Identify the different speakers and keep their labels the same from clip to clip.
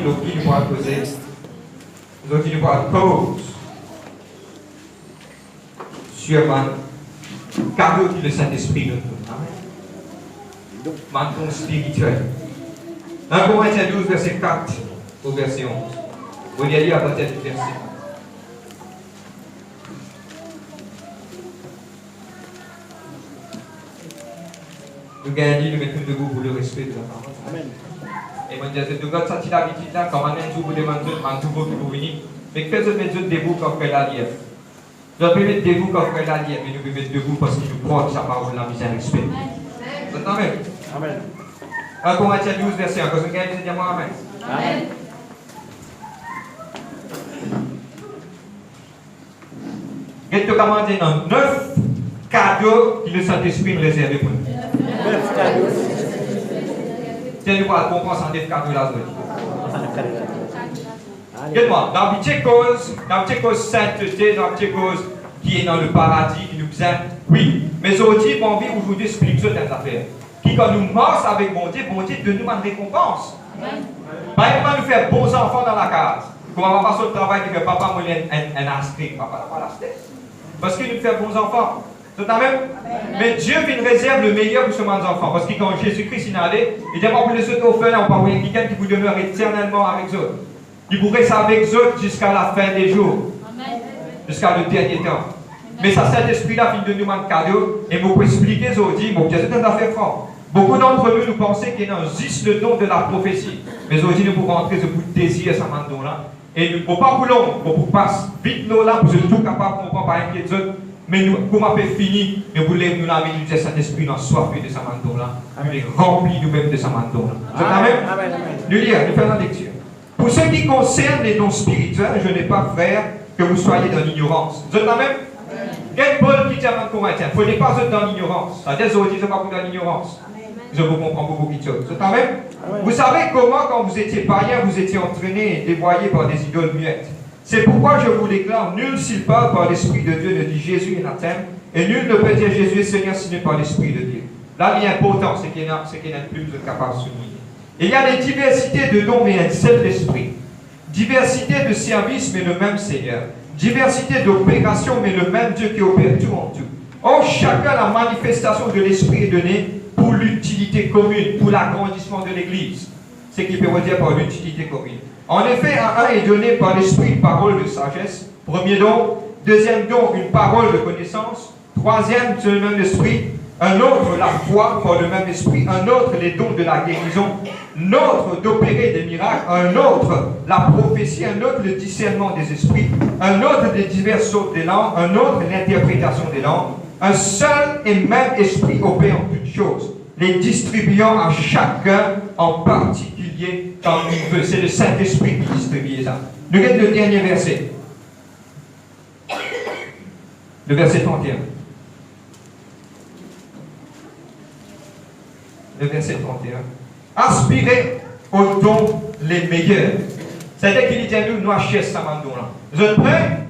Speaker 1: donc qui nous pourra causer, donc qui nous pourra cause sur un cadeau que le Saint-Esprit nous donne. Amen. Menton spirituel. 1 Corinthiens 12, verset 4 au verset 11. Vous allez lire à partir du verset 1. Nous gagnons, nous mettons debout pour le respect de la parole. Amen. Et moi, je dis, nous avons senti l'habitude là, quand on a tout pour demander, on tout pour venir. Mais que vous mettez debout quand vous faites la lièvre. Nous pouvons mettre debout quand vous faites la lièvre, mais nous pouvons mettre debout parce qu'il nous croit sa parole, la mise en respect. Vous êtes amen? Amen. 1 Corinthiens 12, verset 1. Quand vous gagnez, dites moi amen. Amen. Et tu commandes dans 9 cadeaux que le Saint-Esprit nous réserve pour nous. 9 cadeaux. Tiens, nous allons comprendre ces 9 cadeaux là. Regarde-moi, dans la petite cause sainteté, dans la petite cause qui est dans le paradis, qui nous besoin, oui. Mais aujourd'hui, mon vie aujourd'hui explique ça dans affaires. Qui, quand nous marchons avec bon Dieu donne nous une récompense. Par exemple, nous faire bons enfants dans la case. Comment on va passer au travail que papa m'a un inscrit. Papa n'a pas l'acheter. Parce qu'il nous fait bons enfants. C'est la même. Mais Dieu vient réserve le meilleur pour ce bons enfants. Parce que quand Jésus-Christ est allé, il dit, pour les autres orphelins, on parle de quelqu'un qui vous demeure éternellement avec eux. Il pourrait rester avec eux jusqu'à la fin des jours. Jusqu'à le dernier temps. Mais ça, cet esprit-là vient de nous un cadeau. Et vous pouvez expliquer aujourd'hui, bon, c'est une affaire franc. Beaucoup d'entre nous pensons qu'il y a juste le don de la prophétie. Mais aujourd'hui, nous pouvons rentrer ce bout de désir, ça m'a donné là. Et nous ne pouvons pas long, on passe vite nous là, pour être tout capable, on ne prend pas inquiétude. Mais nous, comme on fait fini, nous voulons nous laver, nous dire cet esprit dans soif de sa manteau là. Nous les remplir nous-mêmes de sa manteau là. C'est la même. Nous lire, nous faisons la lecture. Pour ce qui concerne les dons spirituels, je n'ai pas, frère, que vous soyez dans l'ignorance. Vous êtes la même? Quel Paul qui dit à Corinthiens, il ne faut pas être dans l'ignorance. C'est-à-dire, vous dites pas dans l'ignorance. Je vous comprends beaucoup de choses. Vous êtes la même? Vous savez comment, quand vous étiez païen, vous étiez entraîné et dévoyé par des idoles muettes. C'est pourquoi je vous déclare, nul s'il parle par l'Esprit de Dieu ne dit Jésus est anathème, et nul ne peut dire Jésus est Seigneur s'il n'est pas l'Esprit de Dieu. Là, l'important, c'est qu'il y en a plus vous êtes capable de souligner. Il y a des diversités de dons, mais un seul esprit. Diversité de services, mais le même Seigneur. Diversité d'opérations, mais le même Dieu qui opère tout en tout. Or, chacun, la manifestation de l'Esprit est donnée pour l'utilité commune, pour l'agrandissement de l'Église. C'est ce qui peut dire par l'utilité commune. En effet, à un est donné par l'Esprit une parole de sagesse. Premier don. Deuxième don, une parole de connaissance. Troisième, c'est le même esprit. Un autre, la foi par le même esprit. Un autre, les dons de la guérison. Un autre, d'opérer des miracles. Un autre, la prophétie. Un autre, le discernement des esprits. Un autre, des diverses sortes des langues. Un autre, l'interprétation des langues. Un seul et même esprit opère en toutes choses, les distribuant à chacun en particulier comme il veut. C'est le Saint-Esprit qui distribue ça. Regardez le dernier verset. Le verset 31. Le verset 31. Aspirez aux dons les meilleurs. C'est-à-dire qu'il dit à nous, nous achetons ça maintenant. Vous êtes prêts?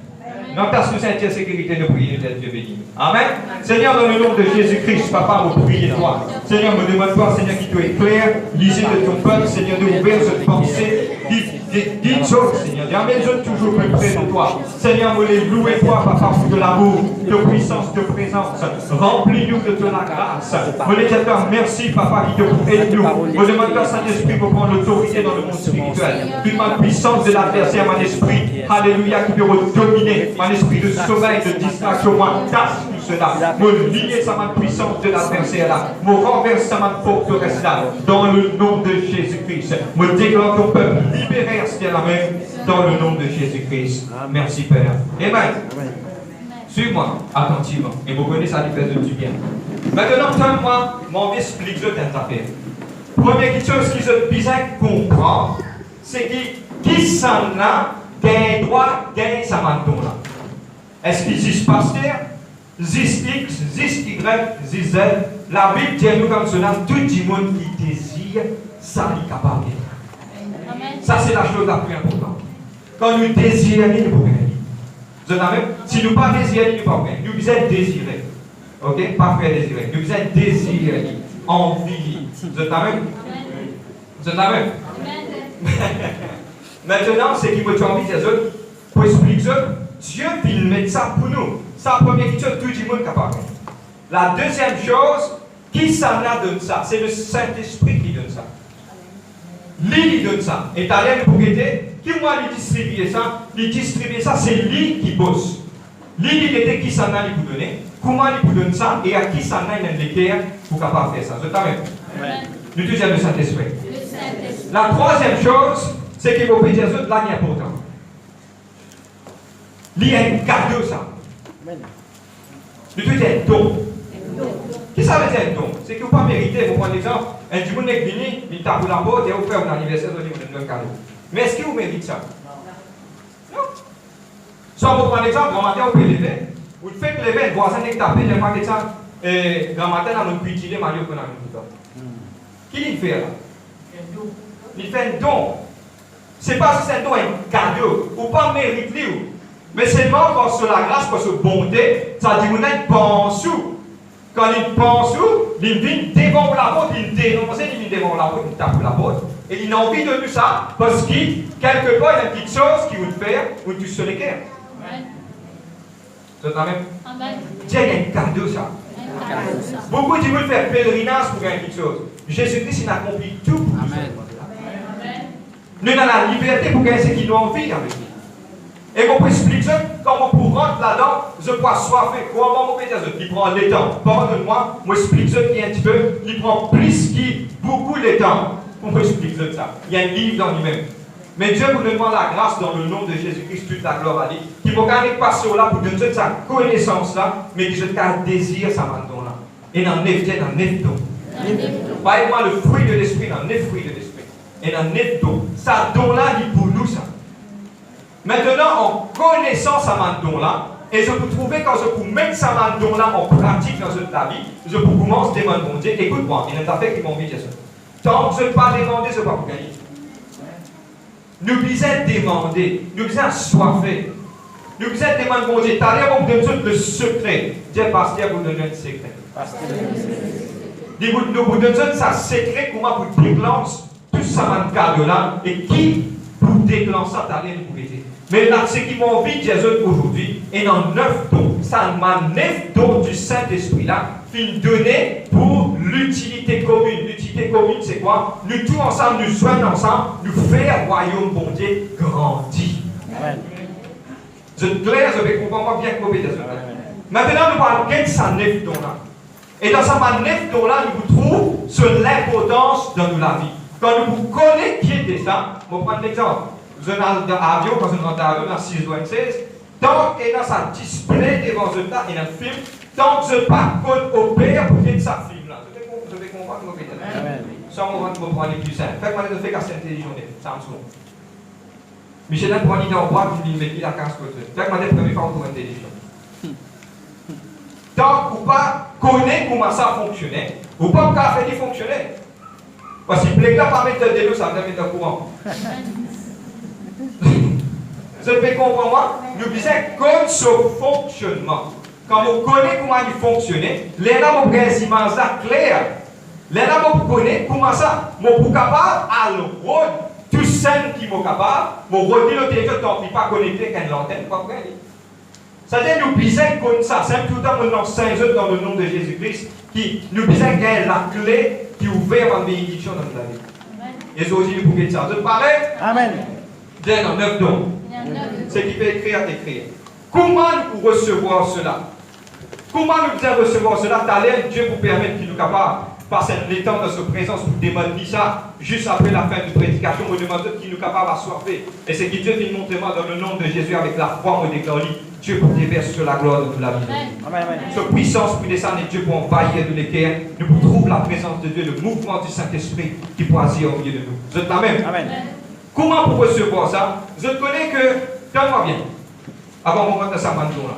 Speaker 1: Dans ta Sainte sécurité, nous prions, Dieu béni. Amen. Seigneur, dans le nom de Jésus-Christ, Papa, vous priez toi. Seigneur, me demande-toi, Seigneur, qui te éclaire, lisez de ton peuple, Seigneur, de ouvrir cette pensée. Dites choses, Seigneur. Amène-nous toujours plus près de toi. Seigneur, me les louer toi, Papa, pour de l'amour, de puissance, de présence. Remplis-nous de ta grâce. Me les dire merci, Papa, qui te aide nous. Me demande-toi, Saint-Esprit, pour prendre l'autorité dans le monde spirituel. Toute ma puissance de l'adversaire, mon esprit, alléluia, qui peut dominer. Mon esprit de sommeil, de distraction, moi, casse tout cela. Me lier sa main puissance de l'adversaire là. Me renverse sa main forteresse là. Dans le nom de Jésus-Christ. Me déclare ton peuple libéré à ce la main. Dans le nom de Jésus-Christ. Merci Père. Amen. Suis-moi attentivement. Et vous connaissez ça, lui fait du bien. Maintenant, moi, mon explique cette affaire. Première chose qui se besoin comprendre, c'est qui s'en a gagne droit, gagne sa manteau là. Est-ce qu'il existe pasteur? Zis X, Zis Y, Zis Z. La Bible dit nous comme cela, tout le monde qui désire, ça est capable. Ça, c'est la chose la plus importante. Quand nous désirons, nous pouvons gagner. Si nous ne pas désirons, nous ne pouvons pas gagner. Nous devons désirer. Ok? Pas faire désirer. Nous devons désirer. Envie. Vous êtes la même? Vous êtes la même? Maintenant, c'est qui me envie des autres, pour expliquer ça, Dieu veut mettre ça pour nous. Ça, première chose, tout le monde est capable. La deuxième chose, qui s'en a donné ça? C'est le Saint-Esprit qui donne ça. Lui, il donne ça. Et t'as l'air de propriété, qui moi lui distribuer ça? Lui distribuer ça, c'est lui qui bosse. Lui, il était qui s'en a lui pour donner, comment il vous donne ça, et à qui s'en a il l'équerre pour capable faire ça. Je t'amène. Le deuxième, le Saint-Esprit. La troisième chose, c'est qu'il faut dire ça, là, il est important. Il y a un cadeau, ça. Le deuxième, don. Qu'est-ce que ça veut dire don? C'est que vous ne pas mériter, vous prenez l'exemple, un du monde est venu, il tape pour la porte et vous faites un anniversaire, vous donne un cadeau. Mais est-ce que vous méritez ça? Non. Soit vous prenez l'exemple, grand matin, vous pouvez lever, vous faites lever, le voisin est tapé, le matin, grand matin, on a cuisiner, Mario, qu'on a un couteau. Qui il fait là? Il fait un don. Ce n'est pas si c'est un don, un cadeau, ou pas mériter, mais seulement parce que la grâce, parce que la bonté, ça dit que vous pense où. Quand il pense où, il vient devant la porte, il dénonce, il vient devant la porte, il tape la porte. Et il a envie de tout ça parce qu'il, quelque part, il y a une petite chose qui veut faire où tu se l'équerre. C'est la même. Dieu, il y a un cadeau, ça. Beaucoup de gens veulent faire pèlerinage pour gagner quelque chose. Jésus-Christ, il a accompli tout pour nous. Nous avons la liberté pour gagner ce qu'il nous a envie avec nous. Et on peut expliquer comment pour rentrer là-dedans, je peux soiffer. Comment on peut dire ça? Il prend le temps. Pardonne-moi, moi explique ça qui est un petit peu, il prend plus qui, beaucoup de temps. On peut expliquer ça. Il y a un livre dans lui-même. Mais Dieu vous demande la grâce dans le nom de Jésus-Christ, toute la gloire à lui, qui va garder passer là pour donner sa connaissance là, mais qui je désire sa mandon là. Et dans neuf dons. Voyez-moi le fruit de l'esprit, dans 9 fruits de l'esprit. Et dans 9 dons. Ça don là, il pour nous ça. Maintenant, en connaissant sa mandon-là, et je peux trouver quand je peux mettre sa mandon-là en pratique dans notre vie, je peux commencer à demander mon Dieu, écoute-moi, il y a des affaires qui m'ont mis ça. Tant que je ne peux pas demander, je ne peux pas gagner. Nous devons demander, nous devons soiffer. Nous devons demander mon Dieu, t'as l'air de donner le secret. Dieu, pasteur, vous donnez un secret. Nous vous donnons ça secret, comment vous déclencher tout ça mandon-là, et qui vous déclenche ça, t'as l'air de vous aider. Mais là, ce qui m'ont envie de dire aujourd'hui, et dans 9 dons, ça m'a 9 dons du Saint-Esprit là, qui donné pour l'utilité commune. L'utilité commune, c'est quoi? Nous tous ensemble, nous joignons ensemble, nous faire le royaume bon Dieu grandir. Amen. Je clair, je vais comprendre bien comment c'est ça. Maintenant, nous parlons de ça 9 dons là. Et dans ça 9 dons là, nous vous trouvons sur l'importance dans nous la vie. Quand nous vous connaissons qui était ça, je vais prendre l'exemple. Je suis dans l'avion, quand je rentre dans l'avion, dans 6 ou 16, tant que dans sa display devant ce tas, il y a un film, tant que je ne pas opère pour qu'il ça film là. Je vais comprendre comment c'est. Sans moment de me prendre les plus simples. Fait que moi, je fais qu'à cette journée, ça me souviens. Michel a pris dans le bois, puis il met la casse côté. Fait que moi, je première fois pour intelligent. Tant que vous pas connaissez comment ça fonctionne, vous ne pouvez pas faire fonctionner. Parce que si vous ne pas mettre de l'eau, ça va mettre au courant. Vous pouvez comprendre moi? Nous disons comme ce fonctionnement. Quand vous connaissez comment il fonctionne, les gens vous prennent une image claire. Les gens vous connaissent comment ça. Vous êtes capable à le rôle, tout seul qui est capable, vous redire le téléphone tant qu'il n'est pas connecté qu'à l'antenne, pas vrai. C'est-à-dire nous disons comme ça. C'est tout le temps dans 5 jours dans le nom de Jésus-Christ qui nous disons qu'il y a la clé qui ouvre la bénédiction dans notre vie. Et aujourd'hui, nous pouvons dire ça. Vous êtes pareil? Amen. Dans 9 dons. Ce qui peut écrire. Comment nous recevoir cela? Comment nous devons recevoir cela? T'as Dieu vous permet qu'il nous capable passer le temps dans sa présence pour demander ça juste après la fin de prédication. On demande qu'il nous capable à soiffer. Et c'est qui Dieu vient montrer moi dans le nom de Jésus avec la foi, on déclare Dieu pour déverser sur la gloire de la vie. Cette puissance pour descendre et Dieu pour envahir de l'équerre. Nous pour trouver la présence de Dieu, le mouvement du Saint-Esprit qui peut agir au milieu de nous. Vous êtes la même? Amen. Comment pour recevoir ça? Je connais que, donne-moi bien, avant qu'on rentre dans sa manteau là.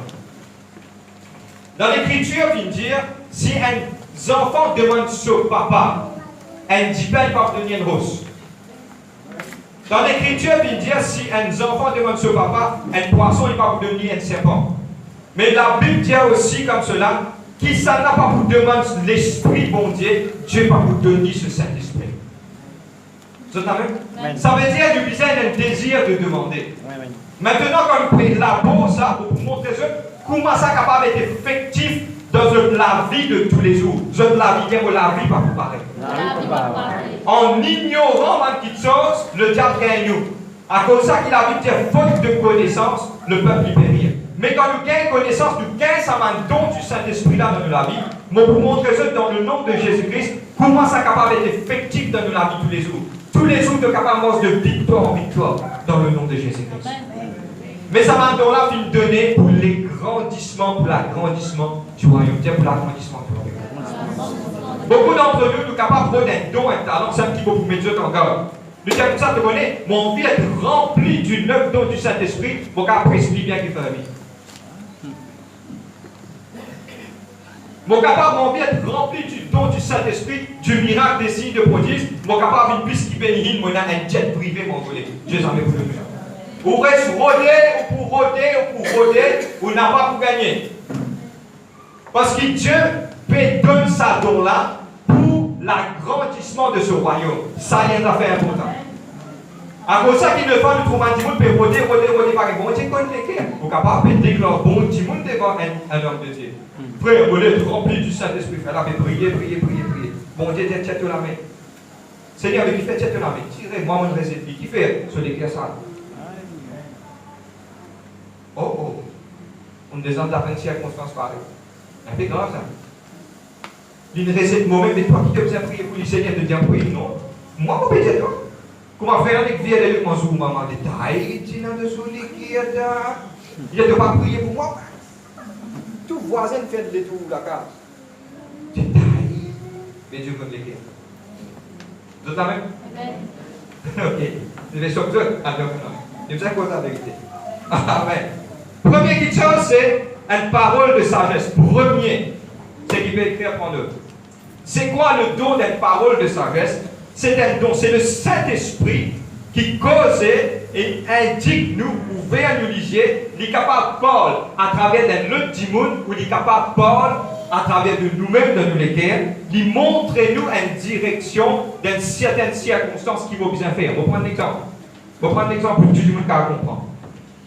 Speaker 1: Dans l'écriture, il vient dire, si un enfant demande son papa, un dit pas, il va donner une rose. Dans l'écriture, il vient dire, si un enfant demande son papa, un poisson, il va vous donner un serpent. Mais la Bible dit aussi comme cela, qui ça n'a pas vous demander l'Esprit, bon Dieu, Dieu va vous donner ce Saint-Esprit. Ça veut dire du besoin d'un désir de demander. Maintenant, quand vous prenez la peau, ça, pour vous montrer comment ça est capable d'être effectif dans la vie de tous les jours. La vie va vous parler. En ignorant une petite chose, le diable gagne nous. À cause de ça qu'il a vu dire faute de connaissance, le peuple y périt. Mais quand nous gagnons connaissance, nous gagnons ça don du Saint-Esprit là dans la vie. Mais pour montrer ça dans le nom de Jésus-Christ, comment ça est capable d'être effectif dans la vie tous les jours. Tous les jours, nous sommes capables de victoire en victoire dans le nom de Jésus-Christ. Mais ça m'a donné pour l'égrandissement, pour l'agrandissement du royaume. Tiens, pour l'agrandissement du royaume. Beaucoup d'entre nous sommes capables d'un don, un talent, c'est un petit peu pour mettre en garde. Nous disons comme ça, te connais, mon vie est remplie du neuf don du Saint-Esprit, pour qu'après explique bien qu'il fait la vie. Mon capable, mon vie est rempli du don du Saint-Esprit, du miracle, des signes de prodiges. Mon capable, une piste qui bénit, mon un jet privé, mon collègue. Dieu s'en est pour le faire. Vous restez rodé, ou pour roder, ou n'a pas pour gagner. Parce que Dieu peut donner sa don là pour l'agrandissement de ce royaume. Ça y est, une affaire importante. À cause de ça qu'il ne faut pas trouver un petit monde peut roder par bon Dieu connaît les cœurs. Vous êtes capable de déclarer bon petit monde devant un homme de Dieu. Frère, vous êtes rempli du Saint-Esprit. Frère, là, priez. Bon Dieu, tête la main. Seigneur, qui fait tête la main? Tirez-moi mon récipient. Qui fait sur les cœurs ça? Oh. On descend d'apprendre circonstance pareille. Un peu grave ça. Une recette moi-même, mais toi qui te besoin prier pour le Seigneur, de dire prier, non? Moi, je peux dire toi. Comment faire avec vie avec mon zoom, maman? Détail, il y a de souliers qui est là. Il ne pas prier pour moi. Tout voisin fait le tour de la case. Détail. Mais Dieu me l'écrit. Vous êtes là même? Ok. Je vais sortir. Alors, non. Je vais vous dire la vérité. Amen. Première chose, c'est une parole de sagesse. Premier, c'est qu'il peut écrire pour nous. C'est quoi le don d'une parole de sagesse? C'est un don, c'est le Saint-Esprit qui cause et indique nous, ou veut nous lier, il est capable de parler à travers d'un autre monde, ou il est capable de parler à travers de nous-mêmes, de nous lesquels, il montre nous une direction d'une certaine circonstance qu'il faut bien faire. On va prendre l'exemple. On va prendre l'exemple pour tout le monde qui comprend.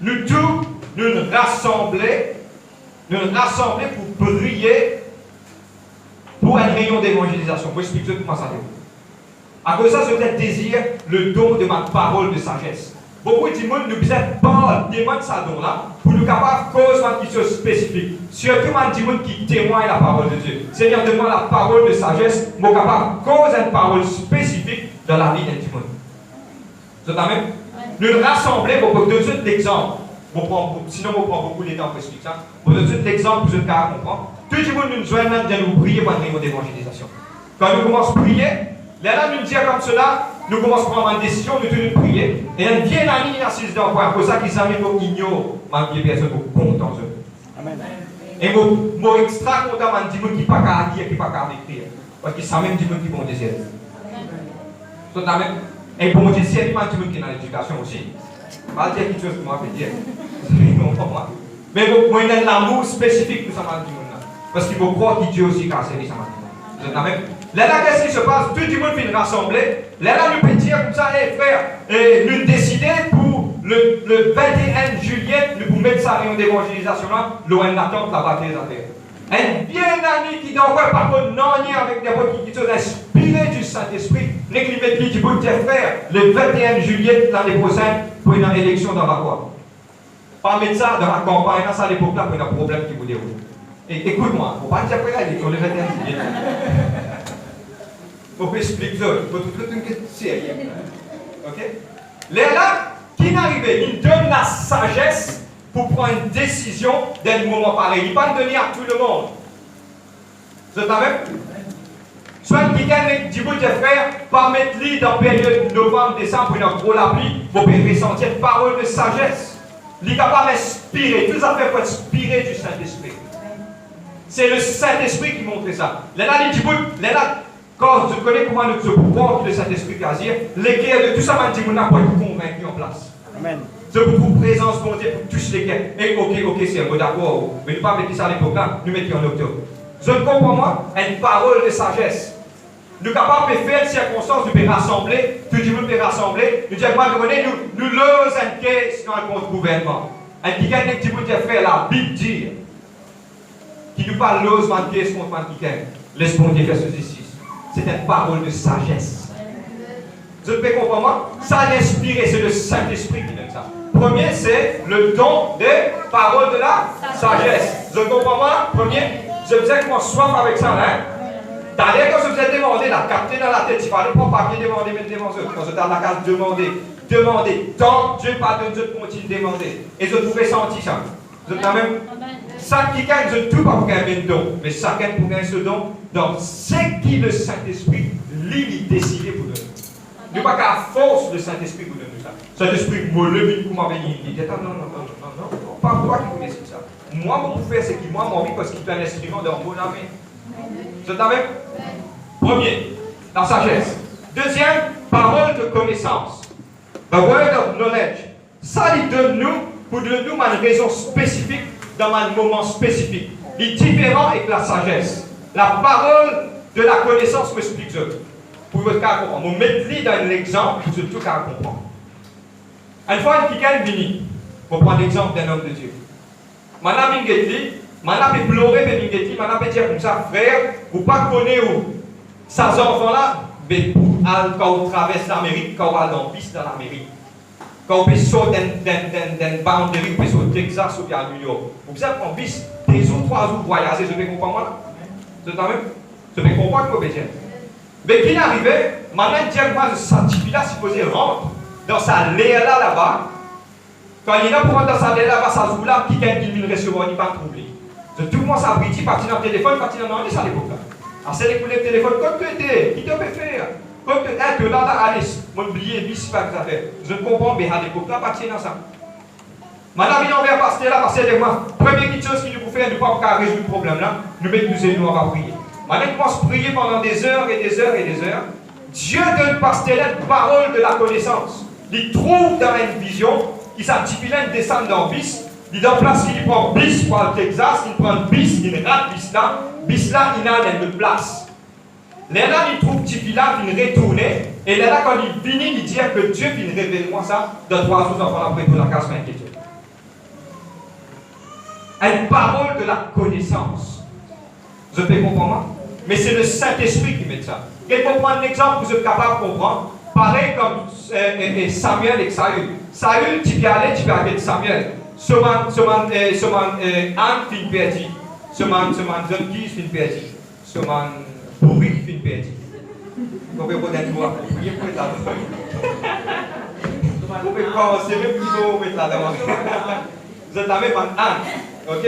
Speaker 1: Nous tous, nous rassembler pour prier pour un rayon d'évangélisation. Moi, je explique comment ça déroule. À cause de ça, je désire le don de ma parole de sagesse. Beaucoup de monde nous besoin pas demander ça don là pour nous capables de cause une question spécifique. Surtout des gens qui témoignent la parole de Dieu. Seigneur, demande la parole de sagesse, pour capable de cause une parole spécifique dans la vie d'un monde. Vous êtes même? Nous rassembler pour donner tout de suite l'exemple. Sinon, on prend beaucoup de temps pour expliquer ça. Pour donner tout de suite l'exemple, vous êtes capable de comprendre. Tout le monde nous joint maintenant de nous prier pour un rayon d'évangélisation. Quand nous commençons à prier, là, nous disons comme cela, nous commençons à prendre une décision, nous devons prier. Et on vient dans la ligne assise d'envoi. Pour ça qu'ils savent qu'on ignore, malgré personne qui compte en eux. Amen. Et moi, extra content, je dis qui ne pas qu'à dire, qui ne pas qu'à écrire. Parce qu'ils savent même des gens qui vont désir. Et pour moi, c'est des gens qui sont dans l'éducation aussi. Je ne vais pas dire quelque chose que moi je peux dire. Mais moi, il y a l'amour spécifique pour ça, parce qu'il faut croire que Dieu aussi a servi ça. Là, qu'est-ce qui se passe? Tout le monde vient rassembler. Là, nous pouvons dire comme ça, hey, frère, nous décider pour le 21 juillet, nous pouvons mettre ça en d'évangélisation là, loin d'attente, la bataille des affaires. Un bien ami qui n'envoie pas de non avec des voix qui sont inspirés du Saint-Esprit, n'est qu'il met qui peut dire, frère, le 21 juillet l'année prochaine, pour une élection dans la voie. Pas mettre ça dans la campagne, dans ça, à l'époque là, pour un problème qui vous déroule. Écoute-moi, il ne faut pas dire après l'élection, le 21 juillet. Il faut expliquer ça. Il faut tout une question sérieuse. Ok? Là, qui n'arrive, il donne la sagesse pour prendre une décision d'un moment pareil. Il ne va pas donner à tout le monde. Vous êtes avec? Soit quelqu'un dit, vous, frère, pas mettre lui dans la période novembre, décembre, pour une gros la pluie, vous pouvez ressentir une parole de sagesse. Il est capable d'inspirer. Tout ça fait pour inspirer du Saint-Esprit. C'est le Saint-Esprit qui montre ça. Là, il dit, quand tu connais comment notre pouvoir de Saint-Esprit quasir, les cœurs de tout ça, on n'a pas été convaincu en place. Amen. Je vous trouve présence pour Dieu pour tous les cœurs. Et ok, c'est un bon d'accord. Mais nous ne pas mettre ça à l'époque là, nous mettons en octobre. Je ne comprends moi une parole de sagesse. Nous sommes capables de faire une circonstance, nous pouvons rassembler, tout le monde peut rassembler. Nous disons, nous lose un case dans le compte gouvernement. Et qui gagne qui peut faire la Bible dire, qui nous parle lose un case contre un qui gagne. Laisse-moi dire ceci. C'est une parole de sagesse. Vous pouvez comprendre? Ça l'inspire, c'est le Saint-Esprit qui donne ça. Premier, c'est le don des paroles de la sagesse. Vous comprenez? Premier, je vous ai qu'on soif avec ça, hein? D'ailleurs, quand je vous ai demandé, la capter dans la tête, il fallait pas papier demander, mais demander. Quand je dans la case demander. Tant Dieu pardonne, je continue de demander. Et je vous ressenti ça. Vous êtes quand même. Ça qui gagne, je ne tout pas pour gagner un don, mais ça gagne pour gagner ce don. Donc, c'est qui le Saint-Esprit, lui, décidé pour donner. Nous pas qu'à force le Saint-Esprit vous donne ça. Saint-Esprit, moi, le but pour m'avenir. Il dit, non, pas toi qui vous décide ça. Moi, mon pour faire, c'est qui moi, mon vie, parce qu'il est un instrument dans mon âme. Vous êtes avec? Premier, la sagesse. Deuxième, parole de connaissance. The word of knowledge. Ça, il donne nous, pour donner nous une raison spécifique dans un moment spécifique. Il est différent avec la sagesse. La parole de la connaissance m'explique ça. Pour votre cas comprendre. Je vais mettre dans l'exemple pour tout cas comprendre. Une fois, quelqu'un est venu, pour prendre l'exemple d'un homme de Dieu. Maintenant, il dit, maintenant, il pleurer, mais il dit, maintenant, il dire comme ça, frère, vous ne pas connaître où ces enfants-là, mais quand on traverse l'Amérique, quand on va dans la piste dans l'Amérique, quand on sort d'un boundary, on peut au Texas ou à New York. Vous savez qu'on piste des ou 3 jours voyager, je vais comprendre là? Je vais comprendre que vous dire. Mais qui est arrivé, maintenant, directement, ce type-là, supposé rentre dans sa laire là-bas. Quand il est là pour rentrer dans sa laire là-bas, ça joue là, qui gagne 10 000 recevoir, il n'est pas troublé. Tout le monde s'abrite, parti dans le téléphone, parti dans le ça à l'époque là. Alors, c'est les téléphone, comme tu étais, qui te peut faire? Comme tu es, là, Alice, mon billet, bis, pas que ça fait. Je ne comprends, mais à l'époque là, parti dans ça. Maintenant, il en vient passer là, parce que moi, première chose qui nous fait, ne pas résoudre le problème là, nous mettons nous à prier. Maintenant, il commence à prier pendant des heures et des heures et des heures. Dieu donne pasteur une parole de la connaissance. Il trouve dans une vision, il s'active là, il descend dans bis. Il est dans place, il prend bis pour le Texas, il prend bis, il rate bis là, il a une place. Là, il trouve Tipi là, il retourne, et là, quand il finit, il dit que Dieu vient révéler moi ça, dans 3 jours, enfants après pour la case inquiétude. Une parole de la connaissance. Vous pouvez comprendre? Mais c'est le Saint-Esprit qui met ça. Quelqu'un prendre un exemple, vous êtes capable de comprendre. Pareil comme Samuel et Saül. Saül, tu peux aller avec Samuel. Anne fin perdu. Jeune qui fin perdu. Pourri fin perdu. Vous pouvez prendre un doigt. Vous pouvez prendre là-dedans. Vous pouvez commencer même plutôt mettre là-dedans. Vous êtes avec Anne. Ok?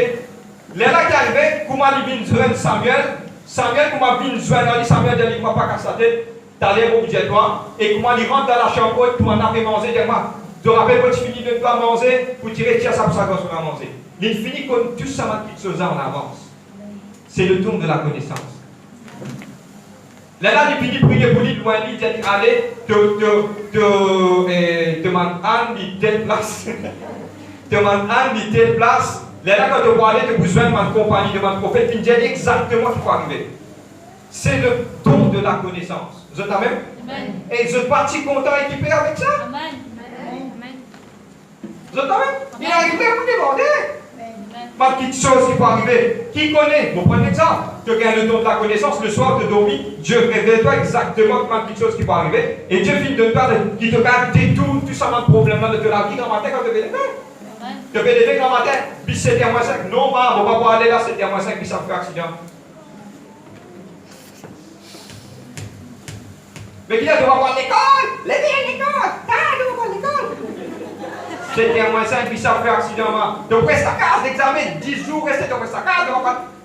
Speaker 1: Là qui est arrivé, comment il vient de Samuel, comment il vient de Samuel, il ne va pas casser la tête. T'allais au budget toi, et comment il rentre dans la chambre, comment on a fait manger, dis-moi, tu te rappelles quand tu finis de toi manger, pour tirer tiens ça pour ça quand on a mangé. Il finit comme tout ça, ma petite chose en avance. C'est le tour de la connaissance. Là, il finit de prier pour lui, loin, il dit, allez, demande Anne, il telle place. Demande Anne, il telle place. Là, quand tu vas aller, tu as besoin de ma compagnie, de ma prophète, il dit exactement ce qui va arriver. C'est le don de la connaissance. Vous êtes même? Et vous êtes parti content, équipé avec ça? Amen. Vous êtes même? Il est arrivé à vous demander. Pas de petites choses qui peuvent arriver. Qui connaît? Vous prenez l'exemple. Tu gagnes le don de la connaissance, le soir tu dormis, Dieu révèle-toi exactement pas de petites choses qui peuvent arriver. Et Dieu finit de te faire, qui te garde détourne tout ça de problème de la vie dans ma tête quand tu veux lever. Tu veux lever dans ma tête, puis c'était à moins 5. Non, on ne va pas aller là, c'était à moins 5, puis ça fait accident. Mais qui a de voir l'école? Levez à l'école! Ah, de voir l'école! C'était à moins 5, puis ça fait accident. Donc, reste à case d'examen, 10 jours, restez dans reste à case.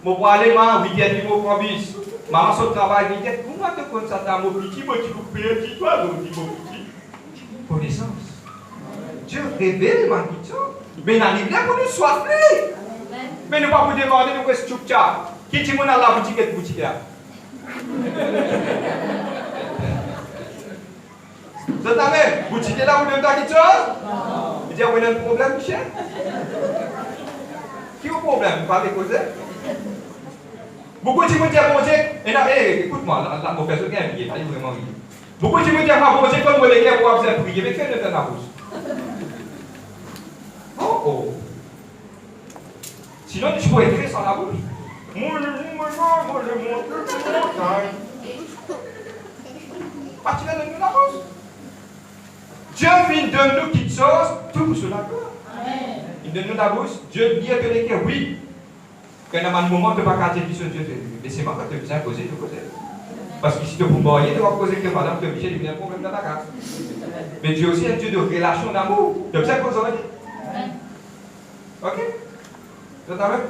Speaker 1: Je vais aller, week-end, je vais prendre bis. Maman, son travail, week-end. Comment tu connais ça, mon petit, moi, tu peux payer un petit toi, mon petit. Connaissance. Dieu révèle, ma petite. Mais il arrive là pour nous soifler. Mais nous pas vous demander de quoi tu as. Qui dit, mon à la boutique et boutique là? Vous êtes la même? Vous dites là, vous demandez quelque chose? Vous dites, vous avez un problème, Michel? Qui a un problème? Vous parlez causer? Beaucoup de gens disent, bon Dieu, écoute-moi, la mauvaise gain, il n'est pas vraiment lié. Beaucoup de gens disent, bon Dieu, quand vous les gars, vous avez prié, mais faites-le dans la bouche. Oh oh. Sinon, tu peux écrire sans la bouche. Moi, je monte le montagne. Pas tu vas donner la bouche. Dieu vient de nous quelque chose, tout sur la bouche. Il donne nous la bouche, Dieu vient de l'écrire, oui. Quand il y a un moment, tu ne peux pas dire que Dieu te dit. Mais c'est moi qui te viens causer, tu causes. Parce que si tu peux marier, tu vas causer que madame te obligé de venir un problème dans ta case. Mais Dieu aussi est un Dieu de relation d'amour. Tu sais quoi ça veut dire? Ok? Tu as vu?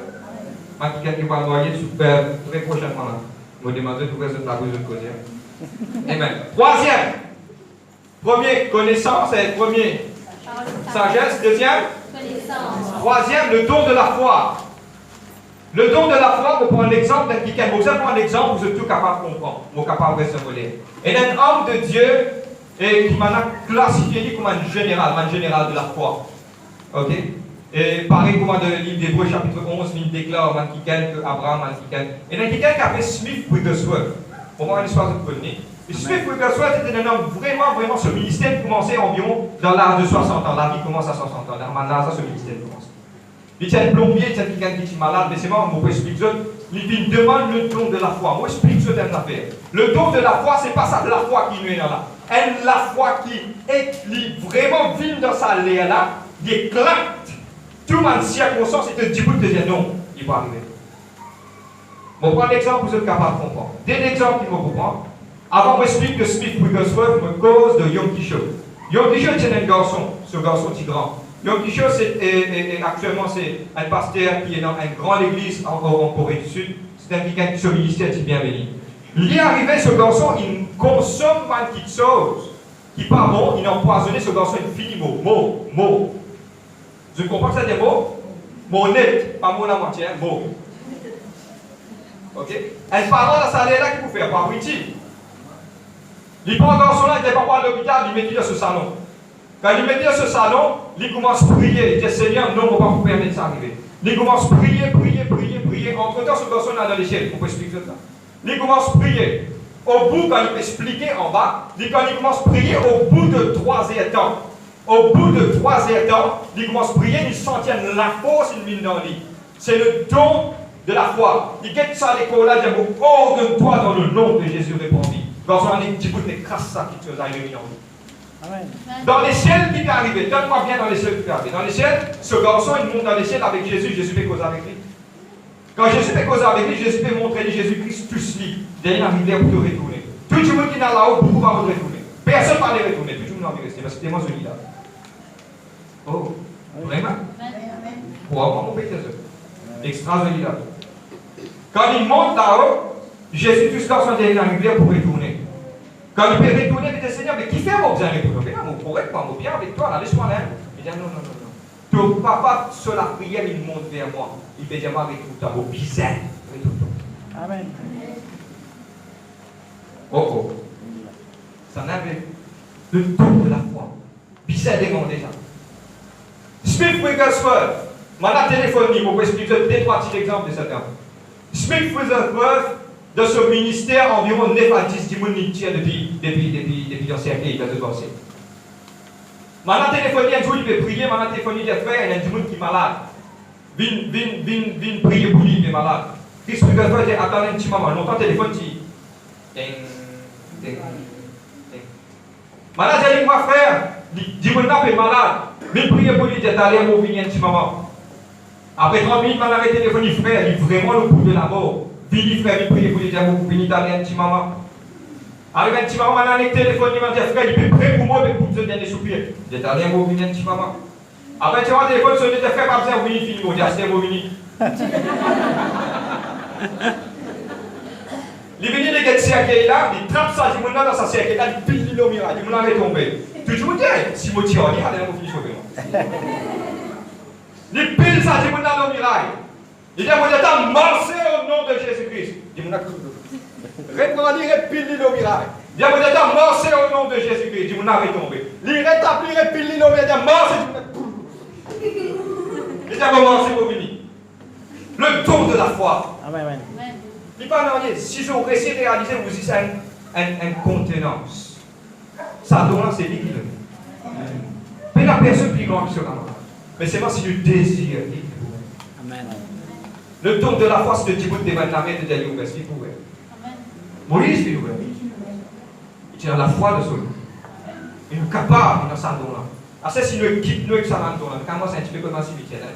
Speaker 1: Moi, quelqu'un qui va marier très prochainement. Je me demande de résoudre la cause de causer. Amen. Troisième. Premier, connaissance. Et premier, sagesse. Deuxième, connaissance. Troisième, le don de la foi. Le don de la foi, pour prendre l'exemple d'un quelqu'un. Vous allez prendre l'exemple, vous êtes tout capable de comprendre. Vous êtes capable de se voler. Et un homme de Dieu qui m'a classifié comme un général de la foi. Ok? Et pareil comme dans le livre d'Hébreux, chapitre 11, il déclare que Abraham, et il y a quelqu'un qui appelé Smith Wigglesworth. Pour moi, l'histoire de connaître. Smith Wigglesworth était un homme vraiment, ce ministère commençait environ dans l'âge de 60 ans. La vie commence à 60 ans. Dans l'âge, ce ministère commence. Il y a un plombier, il y a quelqu'un qui est malade, mais c'est moi, je vous explique ça. Il demande le don de la foi. Moi, je explique ça dans l'affaire. Le don de la foi, ce n'est pas ça de la foi qui nous est là. Elle, la foi qui est vraiment vile dans sa l'air là, il éclate. Tout le monde, circonstance, et te dit, vous te dire non, il va arriver. Bon, prends l'exemple, vous êtes capable de comprendre. Dès l'exemple qu'il me comprend, avant, je explique que Smith Wigglesworth me cause de Yom Kippur. Yom Kippur, c'est un garçon, ce garçon petit grand. Yom Kippur, actuellement, c'est un pasteur qui est dans une grande église en Corée du Sud. C'est un quelqu'un qui se ministère qui est bien béni. Il est arrivé, ce garçon, il consomme une petite chose qui n'est pas bon, il a empoisonné ce garçon, il finit mot. Je comprends que ça des mots? Mot net, pas mot la moitié, mot. Ok? Un parent dans sa là qui vous fait, pas witty. Il prend un garçon là, il n'est pas à l'hôpital, il met dans ce salon. Quand il met dans ce salon, il commence à prier. Il dit Seigneur, non, on ne va pas vous permettre ça arriver. Il commence à prier. Entre-temps, ce garçon est dans l'échelle. On peut expliquer ça. Il commence à prier. Au bout, quand il peut expliquer en bas, quand il commence à prier, au bout de 3 temps. Au bout de 3 temps, il commence à prier, il sentit la force, il mine dans lui. C'est le don de la foi. Il quitte ça à l'école là, il dit ordonne-toi dans le nom de Jésus répandit. Dans un petit bout de crasse ça qui te arrive dans lui. Amen. Dans les ciels qui est arrivé, donne-moi bien dans les ciels qui est arrivé. Dans les ciels, ce garçon il monte dans les ciels avec Jésus, Jésus fait cause avec lui. Quand Jésus fait cause avec lui, Jésus fait montrer Jésus-Christ plus lui. Derrière la rivière pour te retourner. Tout le monde qui est là-haut, beaucoup va retourner. Personne ne va les retourner, tout le monde va rester parce que c'est moi celui là. Oh, vraiment? Pour avoir mon pété, extra celui là. Quand il monte là-haut, Jésus tout ce garçon derrière la rivière pour retourner. Quand il peut retourner, il dit Seigneur, mais qui fait mon bien retourner? Mon pourrait pas, mon bien avec toi, là, laisse-moi là. Il dit non. Ton papa, sur la prière, il monte vers moi. Il peut dire moi, retourne-toi, mon bizarre. Retourne-toi. Amen. Oh. Ça n'avait le don de la foi. Bizarre demandé déjà. Smith Wigglesworth, maintenant téléphonie, pour vous expliquer 2-3 petits exemples de cet homme. Smith Wigglesworth, de ce ministère, environ 9 à 10 personnes tient depuis l'ancien pays, dans le passé. Maintenant, téléphonie, un jour, il veut prier, maintenant, téléphonie, il dit frère, il y a des gens qui sont malades. Viens prier pour lui, il est malade. Christ Wigglesworth dit attendez un petit moment, longtemps, téléphone, il dit maintenant, il dit moi, frère, dis-moi, il est malade. Viens prier pour lui, il dit allez, on vient un petit moment. Après 30 minutes, maintenant, il téléphone, frère, il est vraiment le coup de la mort. Vini frère, il prie pour lui dire, vous venez d'aller un petit moment. Arrive un petit moment, maintenant, avec le téléphone, il m'a dit, frère, il est prêt pour moi, mais pour te donner soupir. Il dit, allez, vous venez un petit moment. Après, tu vois, le téléphone, il dit, frère, pas besoin, vous venez, fini, vous dites, c'est vous venez. Il vient de ce cercle là, il trappe ça, il monte dans sa cercle là, il pile le miracle, il monte retomber. Toujours dire, si vous tirez, il y a des gens qui sauver. Il pile ça, il monte dans le miracle. Il dit, vous êtes marché au nom de Jésus-Christ. Il dit, reprends-le, répile le miracle. Il dit, vous êtes marché au nom de Jésus-Christ. Il dit, vous n'avez tombé. Il rétablit, répile le miracle. Il dit, marché. Il dit, vous marchez, vous venez. Le don de la foi. Amen. Il pas non, si je réussis à réaliser, vous dites une contenance. Ça donne, c'est lui qui le met. Mais la personne plus grande que ce moment. Mais c'est moi si je désire. Amen. Le don de la foi, c'est de dire de la main de Dieu ouvert, c'est ouvert. Moïse est ouvert. Il tient la foi de son. Il est capable dans sa don là. Ah, c'est si nous quitte nous avec sa main don là. Quand moi, c'est un petit peu comme un cimetière là.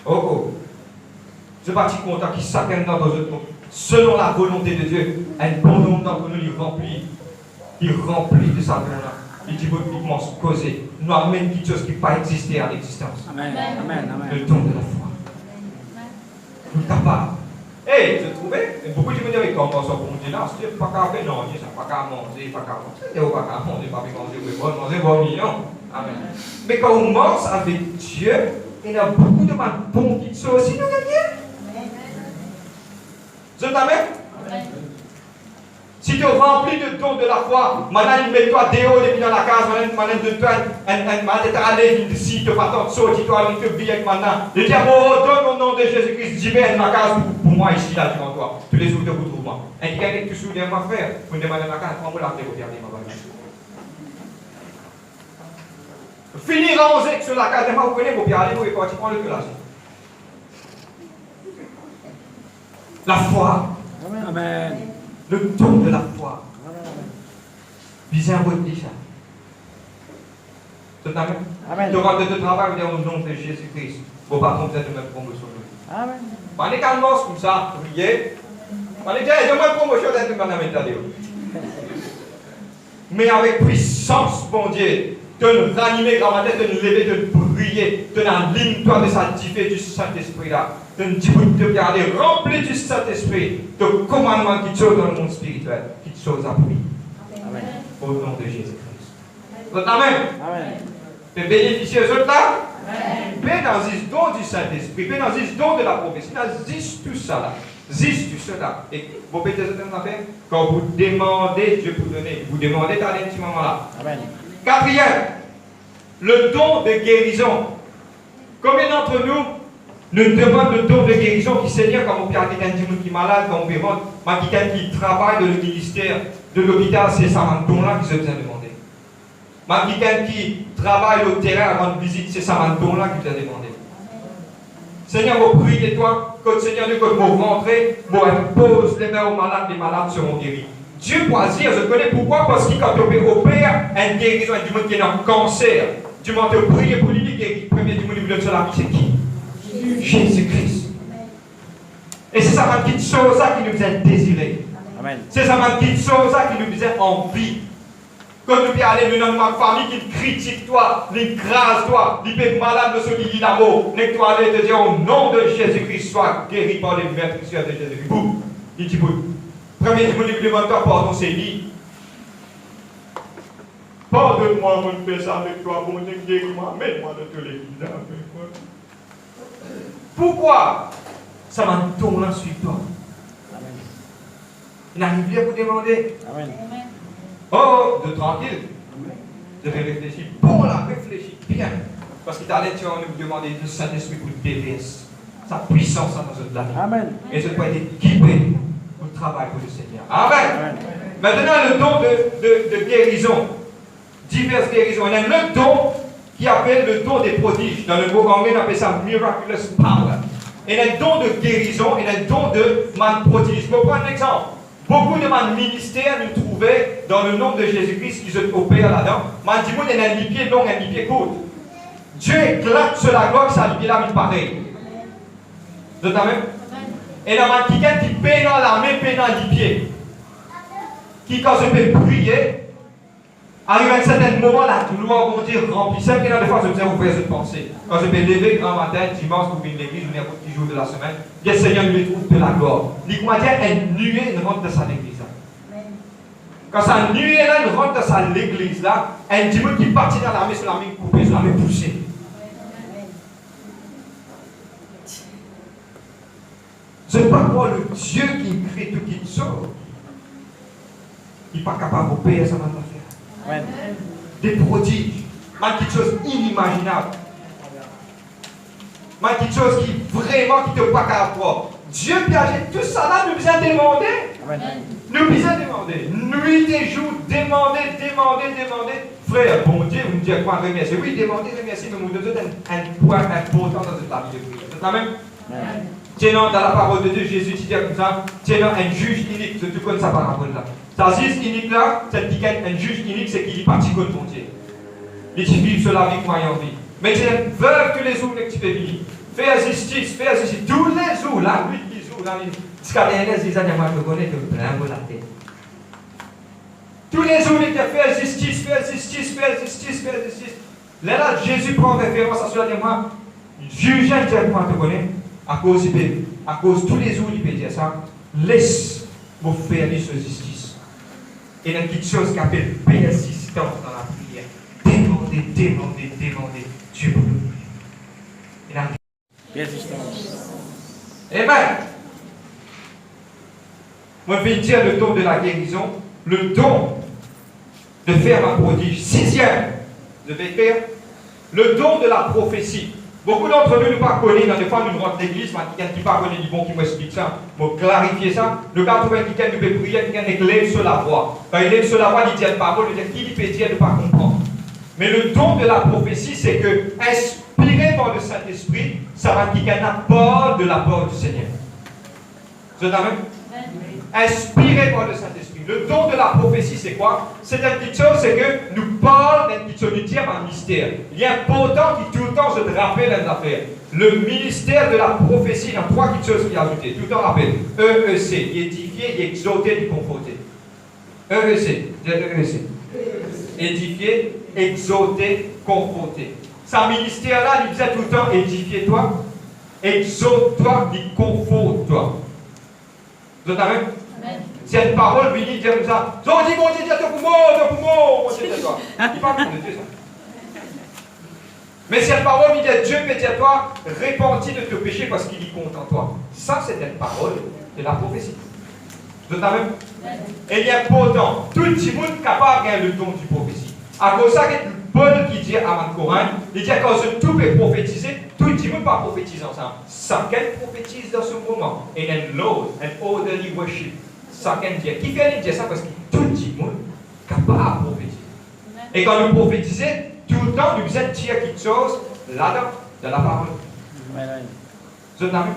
Speaker 1: Oh. Je parti content qui chacun d'entre nous, selon la volonté de Dieu, un bon nombre d'entre nous, il remplit de sa don là. Il dit, il commence à causer, nous amène quelque chose qui n'a pas existé à l'existence.
Speaker 2: Amen.
Speaker 1: Le don de la foi. Nous sommes capables. Et je trouvais, beaucoup de gens disent, comment ça pour dire, non, c'est pas qu'à faire, non, c'est pas qu'à manger, pas qu'à manger, c'est pas qu'à manger, pas qu'à manger, non. Amen. Mais quand on mange avec Dieu, il y a beaucoup de bons qui sont aussi, nous gagnons. Je t'amène? Si tu es rempli de dons de la foi, maintenant il met toi dehors depuis dans la case, maintenant de toi, maintenant aller ici, tu vas t'en sortir, tu vas te vivre avec maintenant. Je dis, oh, donne au nom de Jésus-Christ, j'y vais dans la case pour moi ici, là, devant toi. Tous les jours de retrouvement. Et quelqu'un qui te souvient, ma frère, vous me demandez dans la case, comment vous l'avez regardé, ma bagage. Finir à 11 sur la case, vous prenez vos pieds, allez, vous pouvez prendre le cœur là. La foi.
Speaker 2: Amen.
Speaker 1: Le don de la foi. Visez un votre ça. C'est amen. Tu rentres de travail au nom de Jésus-Christ. Vos patrons, vous êtes de même promotion. Amen. Pendant qu'un mort comme ça, priez. Pendant qu'il y a de même promotion, vous êtes de même. Mais avec puissance, bon Dieu, de nous ranimer, de nous lever, de nous briller, de nous ligne toi de sa diffé du Saint-Esprit là. De nous garder rempli du Saint-Esprit, de commandements qui sont dans le monde spirituel, qui sont appris. Amen. Au nom de Jésus-Christ. Amen. Amen. Tu bénéficier de ça? Mais dans ce don du Saint-Esprit, mais dans ce don de la prophétie, dans tout ça là. Tout cela. Et vous pouvez faire quand vous demandez, Dieu vous donner. Vous demandez dans un petit moment là. Amen. Quatrième, le don de guérison. Combien d'entre nous demandent le don de guérison qui Seigneur, quand on peut avoir quelqu'un qui est malade, quand on peut avoir quelqu'un qui travaille dans le ministère de l'hôpital, c'est ça, un don-là que je vous ai demandé. Quelqu'un qui travaille au terrain avant de visite, c'est ça, un don-là que je vous ai demandé. Seigneur, vous priez toi, que le Seigneur, que vous rentrez, vous impose les mains aux malades, les malades seront guéris. Dieu choisit, je connais pourquoi, parce que quand on opère une guérison, du monde qui est dans le cancer, du monde te prier pour lui guérir. Le premier du monde qui donne cela, c'est qui? Jésus-Christ. Et c'est ça ma petite chose qui nous a désiré. C'est ça ma petite chose qui nous a envie. Quand nous pouvons aller dans ma famille qui critique toi, qui crase toi, qui peut malade de ce qui dit l'amour, mais toi aller te dire au nom de Jésus-Christ, sois guéri par les meurtrissures de Jésus-Christ. Boum. Il dit boum. Premier du monde qui demande toi, pardon, c'est lui. Pardonne-moi, mon Père, avec toi, mon Dieu, guéris-moi, mets-moi de tous les vies. Pourquoi ça m'a tourné sur toi? Amen. Il n'arrive plus à vous demander. Amen. Oh, de tranquille. Amen. Je vais réfléchir. Bon, là, réfléchis bien. Parce qu'il t'allait, tu vas nous demander le Saint-Esprit pour déverser sa puissance dans notre vie. Amen. Et je dois être équipé pour le travail pour le Seigneur. Amen. Amen. Maintenant, le don de guérison. Diverses guérisons. Il y a le don qui appelle le don des prodiges. Dans le mot anglais, on appelle ça miraculous power. Il y a un don de guérison, il y a un don de man prodige. Je vais prendre un exemple. Beaucoup de man ministères nous trouvaient dans le nom de Jésus-Christ qui se opère là-dedans. Man dit, il y a un pied long, un pied court. Dieu éclate sur la gloire, ça lui là, il pareil. Vous êtes même? Et là, man quelqu'un qui paie dans la main, paie dans les pieds. Qui, quand je peux prier, arrive à un certain moment, la gloire, on dit, remplissait. Et là, des fois, je me disais, ouvrir cette pensée. Quand je peux lever grand matin, dimanche, pour venir à l'église, ou n'importe quel jour de la semaine, le Seigneur lui trouve de la gloire. Dis-moi, une nuée, une rentre de sa l'église là. Quand ça nuée là, une rentre de sa l'église là, un démon qui partit dans la main, sur la main coupée, sur la main poussée. Je ne sais pas quoi le Dieu qui crée tout qui sort. Il n'est pas capable de payer sa main d'affaires. Amen. Des prodiges, quelque chose inimaginable. Mais quelque chose qui vraiment qui te pas capable. Dieu piage tout ça là, nous besoin demander. Nous besoin demander. Nuit et jour, demander. Frère, bon Dieu, vous me dites quoi remercier. Oui, demander, remercier, mais vous devez un point important dans cette vie de prière. C'est ça même? Tiens, dans la parole de Dieu, Jésus dit comme ça, tiens, un juge unique, tu connais sa parole là. Ça juge unique là, c'est un juge unique, c'est qu'il est parti contre mon Dieu. Il dit vivre sur la vie, croyant en vie. Mais tu es veuve tous les jours que tu peux vivre. Fais justice, tous les jours, la nuit, les jours, la nuit. Jusqu'à les années, moi, je connais que vraiment la tête. Tous les jours, il te fait justice. Là, Jésus prend référence à cela, et moi, juge directement, te connais, à cause tous les jours, il peut dire ça, laisse vous faire cette justice. Et il y a une petite chose qui appelle persistance dans la prière. Demandez. Dieu pour nous.
Speaker 2: Persistance.
Speaker 1: Amen. Moi, je vais dire le don de la guérison, le don de faire un prodige. 6e, je vais écrire le don de la prophétie. Beaucoup d'entre nous ne pas connaissent, dans des fois nous rentrons l'église, mais quelqu'un qui parle du bon qui m'explique ça, pour clarifier ça. Nous quand trouver quelqu'un qui peut prier, quelqu'un qui lève sur la voix. Quand il lève sur la voix, il dit une parole, il dit qui peut dire de ne pas comprendre. Mais le don de la prophétie, c'est que, inspiré par le Saint-Esprit, ça va qu'il y a part de la part du Seigneur. Vous êtes même? Inspiré par le Saint-Esprit. Le don de la prophétie, c'est quoi? C'est une petite chose, c'est que nous parlons d'une petite chose, nous disons un mystère. Il y a un important qui tout le temps se rappelle une affaire. Le ministère de la prophétie, il y a 3 petites choses qui sont ajoutées. Tout le temps rappelle. EEC, édifier, exhorter, conforter. EEC. Édifier, exhorter, conforter. Sa ministère-là, il disait tout le temps, édifie-toi, exhorte-toi, il conforte-toi. Vous êtes avec? Si une parole vient dire comme ça, bon Dieu, pour moi, mon Dieu, toi. Il parle de Dieu, ça. Mais si une parole vient dire Dieu peut dire toi, répentis de tes péchés parce qu'il y compte en toi. Ça, c'est une parole de la prophétie. Vous êtes avec? Et il est important, tout le monde est capable de gagner le don du prophétie. À cause de ça, Paul qui dit à Coran, il dit à cause de tout peut prophétiser, tout le monde pas prophétiser ensemble. Chacun prophétise dans ce moment. Et un Lord, un orderly worship. Chacun dit. Qui vient dire ça parce que tout le monde est capable de prophétiser. Et quand nous prophétisons, tout le temps, nous devons dire quelque chose là-dedans, dans la parole. Vous êtes d'accord?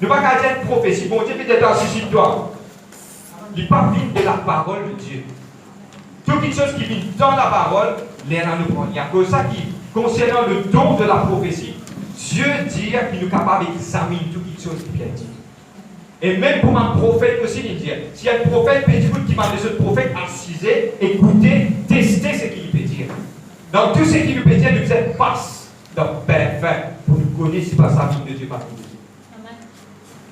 Speaker 1: Nous ne pouvons pas dire prophétie. Bon Dieu peut être assis sur toi. Il n'est pas venu de la parole de Dieu. Toutes les choses qui viennent dans la parole, les en nous prendre. Il y a que ça qui, concernant le don de la prophétie, Dieu dit qu'il est capable d'examiner toutes les choses qui viennent dire. Et même pour un prophète aussi, il dit, si un prophète peut dire qui m'a dit, ce prophète assisé, écoutez, testez ce qu'il peut dire. Dans tout ce qu'il peut dire, nous êtes passe dans parfait pour nous connaître si pas sa vie de Dieu par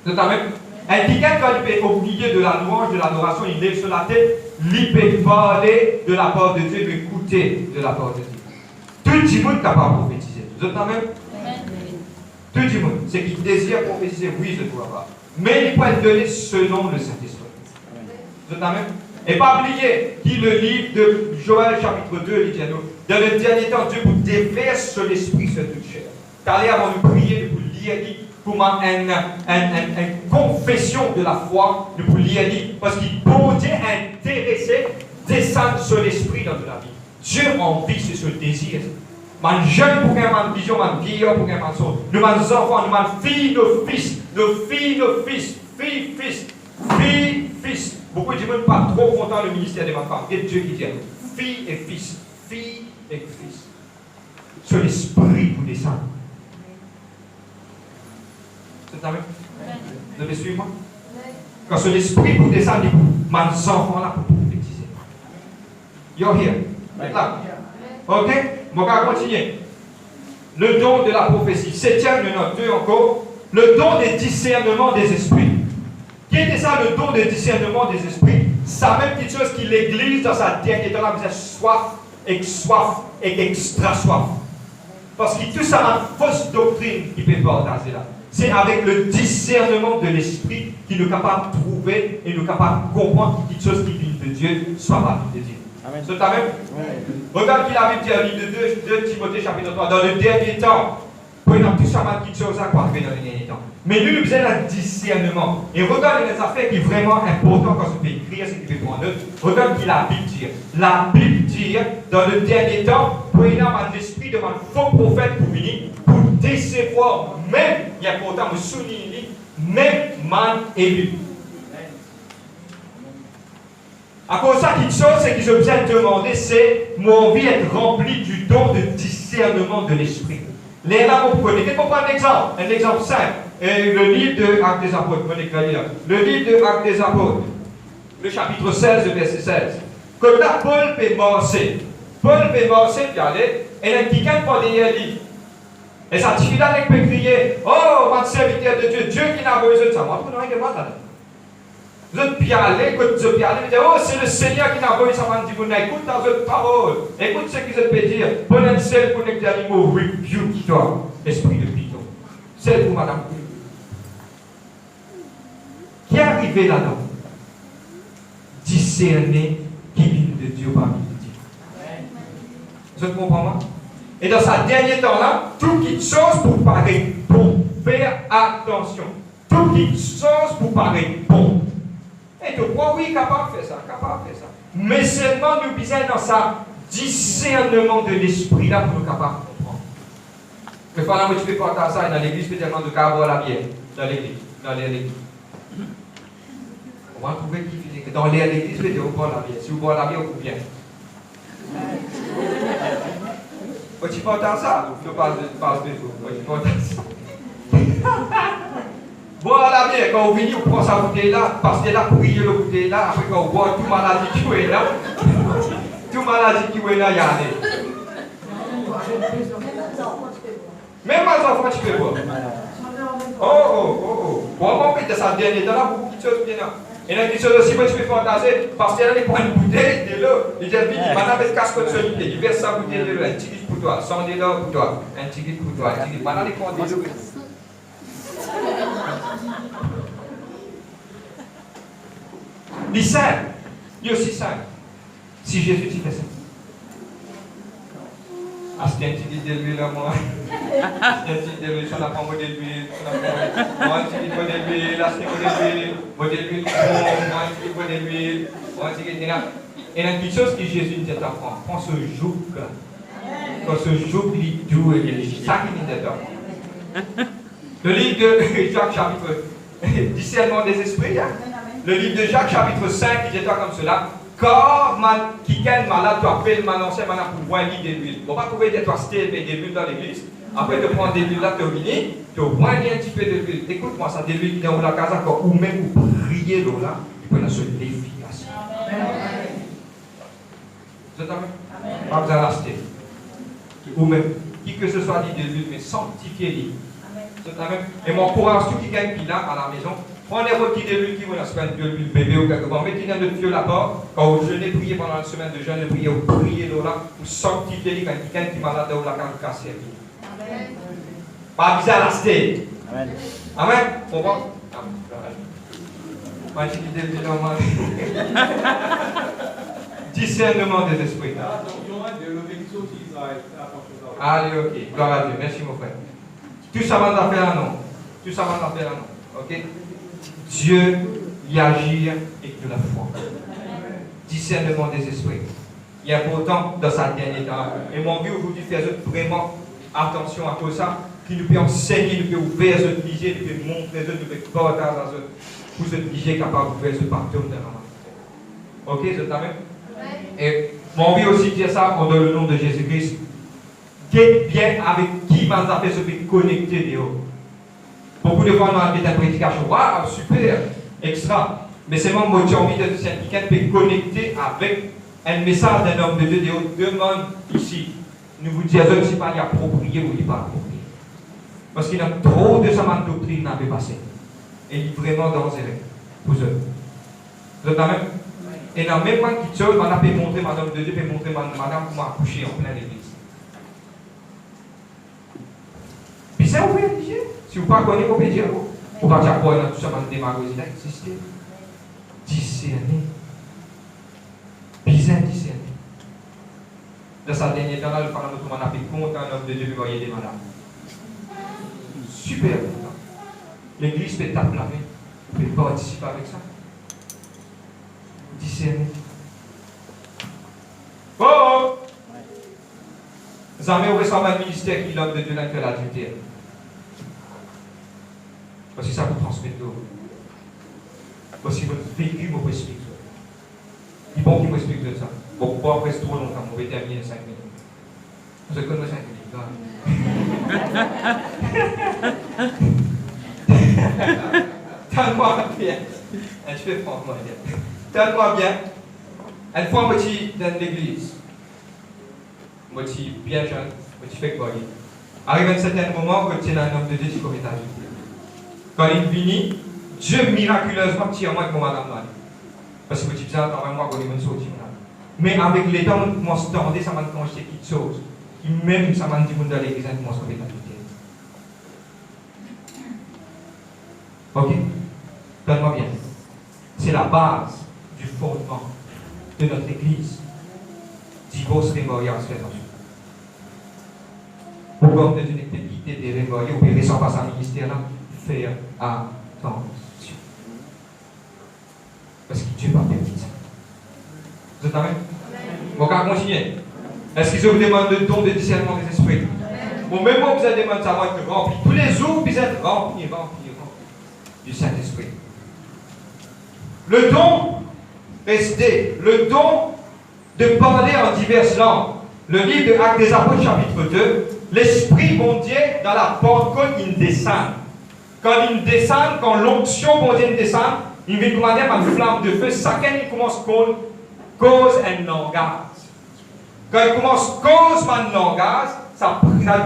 Speaker 1: nous. Amen. Un quelqu'un, quand il est au milieu de la louange, de l'adoration, il lève sur la tête, il peut parler de la part de Dieu, il peut écouter de la part de Dieu. Tout le monde n'est capable de prophétiser. Vous êtes même? Tout le monde. C'est qui désire prophétiser, oui, je dois pas. Mais il peut être donné selon le Saint-Esprit. Vous êtes même? Et pas oublier qu'il le livre de Joël chapitre 2, il dit à nous, dans le dernier temps, Dieu vous déverse sur l'esprit sur toute chair. Car avant de prier, de vous lire, pour une confession de la foi, nous pour lire, parce qu'il peut Dieu intéressé, descendre sur l'esprit dans la vie. Dieu envie sur ce désir. Man jeune pour un vision, man vieillard pour un son. Nous, man enfants, nous, man filles, nos fils, fils. Beaucoup de gens ne sont pas trop contents du ministère de ma femme. Et Dieu qui dit, filles et fils. Sur l'esprit pour descendre. C'est avec? Vous devez suivre moi? Quand sur l'esprit pour descendre, mes enfants là pour prophétiser. You're here. Là. Ok? On va continuer. Le don de la prophétie. 7e, le note 2 encore. Le don des discernements des esprits. Qui était ça, le don des discernements des esprits? C'est la même petite chose que l'Église, dans sa dernière temps, vous avez soif et extra soif. Parce que tout ça, une fausse doctrine qui peut partager là. C'est avec le discernement de l'esprit qu'il est capable de trouver et nous est capable de comprendre quelque chose qui vient de Dieu, soit pas de Dieu. Amen. C'est la même? Regarde qu'il avait dit à livre de 2 Timothée chapitre 3. Dans le dernier temps, Pour nous, tout ça, quelque chose à quoi dans les derniers temps. Mais nous, nous avons un discernement. Et regardez les affaires qui sont vraiment importantes quand on peut écrire, ce qui peut prendre note. Regardez ce que la Bible dit. La Bible dit, dans le dernier temps, pour nous, un esprit de un faux prophète pour venir, pour décevoir, même, il y a pourtant me souligner, même man élu. À cause de ça, quelque chose, c'est qu'ils ont besoin de demander, c'est mon envie d'être rempli du don de discernement de l'esprit. Les là, vous prenez. Pour prendre un exemple simple. Le livre de Actes des Apôtres, le livre de Actes des Apôtres, le chapitre 16, verset 16. Comme là, Paul peut marcher. Paul peut marcher, puis aller, et il y a quelqu'un qui peut lire le livre. Et ça suffit là, il peut crier, oh, votre serviteur de Dieu, Dieu qui n'a pas besoin de ça. Moi, vous n'avez pas là. Vous êtes pialé, quand vous êtes pialé, vous dites, oh, c'est le Seigneur qui n'a pas besoin de ça. Vous écoute dans votre parole. Écoute ce que vous peut dire. Bon, un seul pour les animaux, rebuke toi, esprit de piton. C'est vous, madame. Qui est arrivé là-dedans? Discerner qui vient de Dieu parmi les dieux. Vous comprenez moi? Et dans ce dernier temps-là, tout qui chose pour paraître bon. Faire attention. Tout qui chose pour paraître bon. Et tu crois, oui, capable de faire ça, capable de faire ça. Mais seulement nous besoin dans ça discernement de l'esprit là pour nous capables de comprendre. Mais pendant que tu fais porter ça dans l'église, peut-être de boire la bière. Dans l'église. Dans l'église. On va trouver qui finit. Dans l'église, peut-être vous boire la bière. Si vous boire la bière, vous bien. Quand tu portes ça, tu passes de tout. Quand tu portes ça. Boire la bière, quand vous venez, vous prenez sa bouteille là, parce que là, pour prier le bouteille là, après quand vous boivez, toute maladie qui est là, toute maladie qui est là, il y a même les enfants, tu peux boire. Oh. Pour avoir fait de ça dernier temps là, beaucoup de choses bien là. Et il y a des choses aussi, moi, tu peux fantaser, parce que là, il prend une bouteille de l'eau, il dit, maintenant, avec casque de solité, il verse sa bouteille de l'eau, un petit litre pour toi, 100 $ pour toi, un petit litre pour toi, un petit litre. Maintenant, il prend des l'eau. Il est simple. Il est aussi simple. Si Jésus tu fais ça. Ah, c'est un petit lit de l'huile là, moi. C'est un petit lit de l'huile, ça n'a pas un modèle d'huile. Moi, un petit lit de modèle d'huile, là, c'est un modèle d'huile, moi, un petit lit de modèle d'huile, moi, un petit lit de l'huile. Et il y a une petite chose que Jésus nous dit à prendre. Prends ce joug là. Quand ce joug lit doux et léger. Ça qui nous dit à prendre. Le livre de Jacques, chapitre discernement des esprits, hein? Le livre de Jacques, chapitre 5, il dit comme cela. Car quelqu'un malade, tu appelles m'annoncer maintenant pour boire de l'huile. On va trouver des toi citer de l'huile dans l'église. Après, tu prends de l'huile là, tu viens, tu bois un petit peu de l'huile. Écoute-moi, ça, de l'huile dans la casa, ou même pour prier l'eau là, il peut se l'efficacité. Vous êtes d'accord? Pas besoin d'acheter. Ou même, qui que ce soit dit de l'huile, mais sanctifiez-les. Et mon courage, tout qui gagne là à la maison, prenez votre petit début qui vous la semaine de l'huile bébé ou quelque part, mettez dans notre feu là-bas, quand vous jeûnez, priez pendant une semaine de jeûne, priez, vous priez là, vous sanctifiez quand quelqu'un qui est malade ou la carte cassée. Pas besoin d'acheter. Amen. Amen. On va. Moi, je dis début là, moi. Discernement des esprits. Allez, ok. Gloire à Dieu. Merci, mon frère. Tout ça va faire non. Tout ça va faire non. Ok? Dieu y agit avec de la foi. Discernement des esprits. Il est important dans sa dernière temps. Et mon but aujourd'hui, faire vraiment attention à tout ça, qui nous peut enseigner, nous peut ouvrir ce budget, nous peut montrer, nous peut partager à ce pour ce budget capable d'ouvrir ce partout dans la main. Ok, c'est ça même? Et mon but aussi dire ça dans le nom de Jésus-Christ. Qu'est bien avec qui m'a fait se connecter de haut. Beaucoup de fois, on a fait une prédication. Waouh, super, extra. Mais c'est moi, j'ai envie de dire quelqu'un peut connecter avec un message d'un homme de Dieu de haut. Demande ici. Nous vous disons si c'est pas approprié ou il n'est pas approprié. Parce qu'il y a trop de sa doctrine qui n'a pas passé. Et il est vraiment dangereux pour eux. Vous êtes même? Et dans le même moment qui chose, on a pu montrer madame de Dieu, peut montrer madame comment accoucher en plein église. Puis c'est ouvert, si vous ne connaissez pas, vous pouvez dire, vous ne pouvez pas dire, tout ça, dans démagogie, ça existe. Discerner. Bien discerner. Dans sa dernière temps, le parent de tout le monde a fait compte, un homme de Dieu, lui voyait des malades. super important. L'église peut taper la main, peut participer avec ça. Discerner. Oh! Vous avez au récemment un ministère qui l'homme de Dieu n'a que l'adultère. Parce que ça vous transmet d'eau. Parce que votre vécu vous explique ça. Il faut qu'il vous explique de ça. Bon, pas après trop longtemps, on va terminer 5 minutes. Vous avez connu 5 minutes. Donne-moi bien. Je fais franchement bien. Donne-moi bien. Une fois, moi, je suis dans l'église. Moi, je suis bien jeune. Moi, je fais quoi? Arrive à un certain moment, quand tu es un homme de Dieu, tu commets ta vie. Quand il finit, Dieu miraculeusement tire moi avec mon madame là. Parce que tu dis, attends, moi, quand il me sortir là. Mais avec les temps, moi, je tendais, ça m'a congé quelque chose. Même ça m'a dit, dans l'église, moi, je commets ta vie. Ok? Donne-moi bien. C'est la base du fondement de notre église. Divorce, mémorial, fais attention. Pourquoi on ne dit pas quitter des mémoriaux ou sans passer à ministère là? Faire attention. Parce que Dieu va permettre ça. Vous êtes d'accord? On va continuer. Est-ce qu'ils vous demandent le don de discernement des esprits? Bon, même moi, vous avez demandé ça, va être rempli. Tous les jours, vous êtes remplis du Saint-Esprit. Le don, restez, le don de parler en diverses langues. Le livre de Actes des Apôtres, chapitre 2, l'Esprit bon Dieu, dans la Pentecôte, il descend. Quand il descend, quand l'onction bon Dieu descend, il vient commander par une flamme de feu. Chacun il commence cause un langage. Quand il commence cause par un langage, ça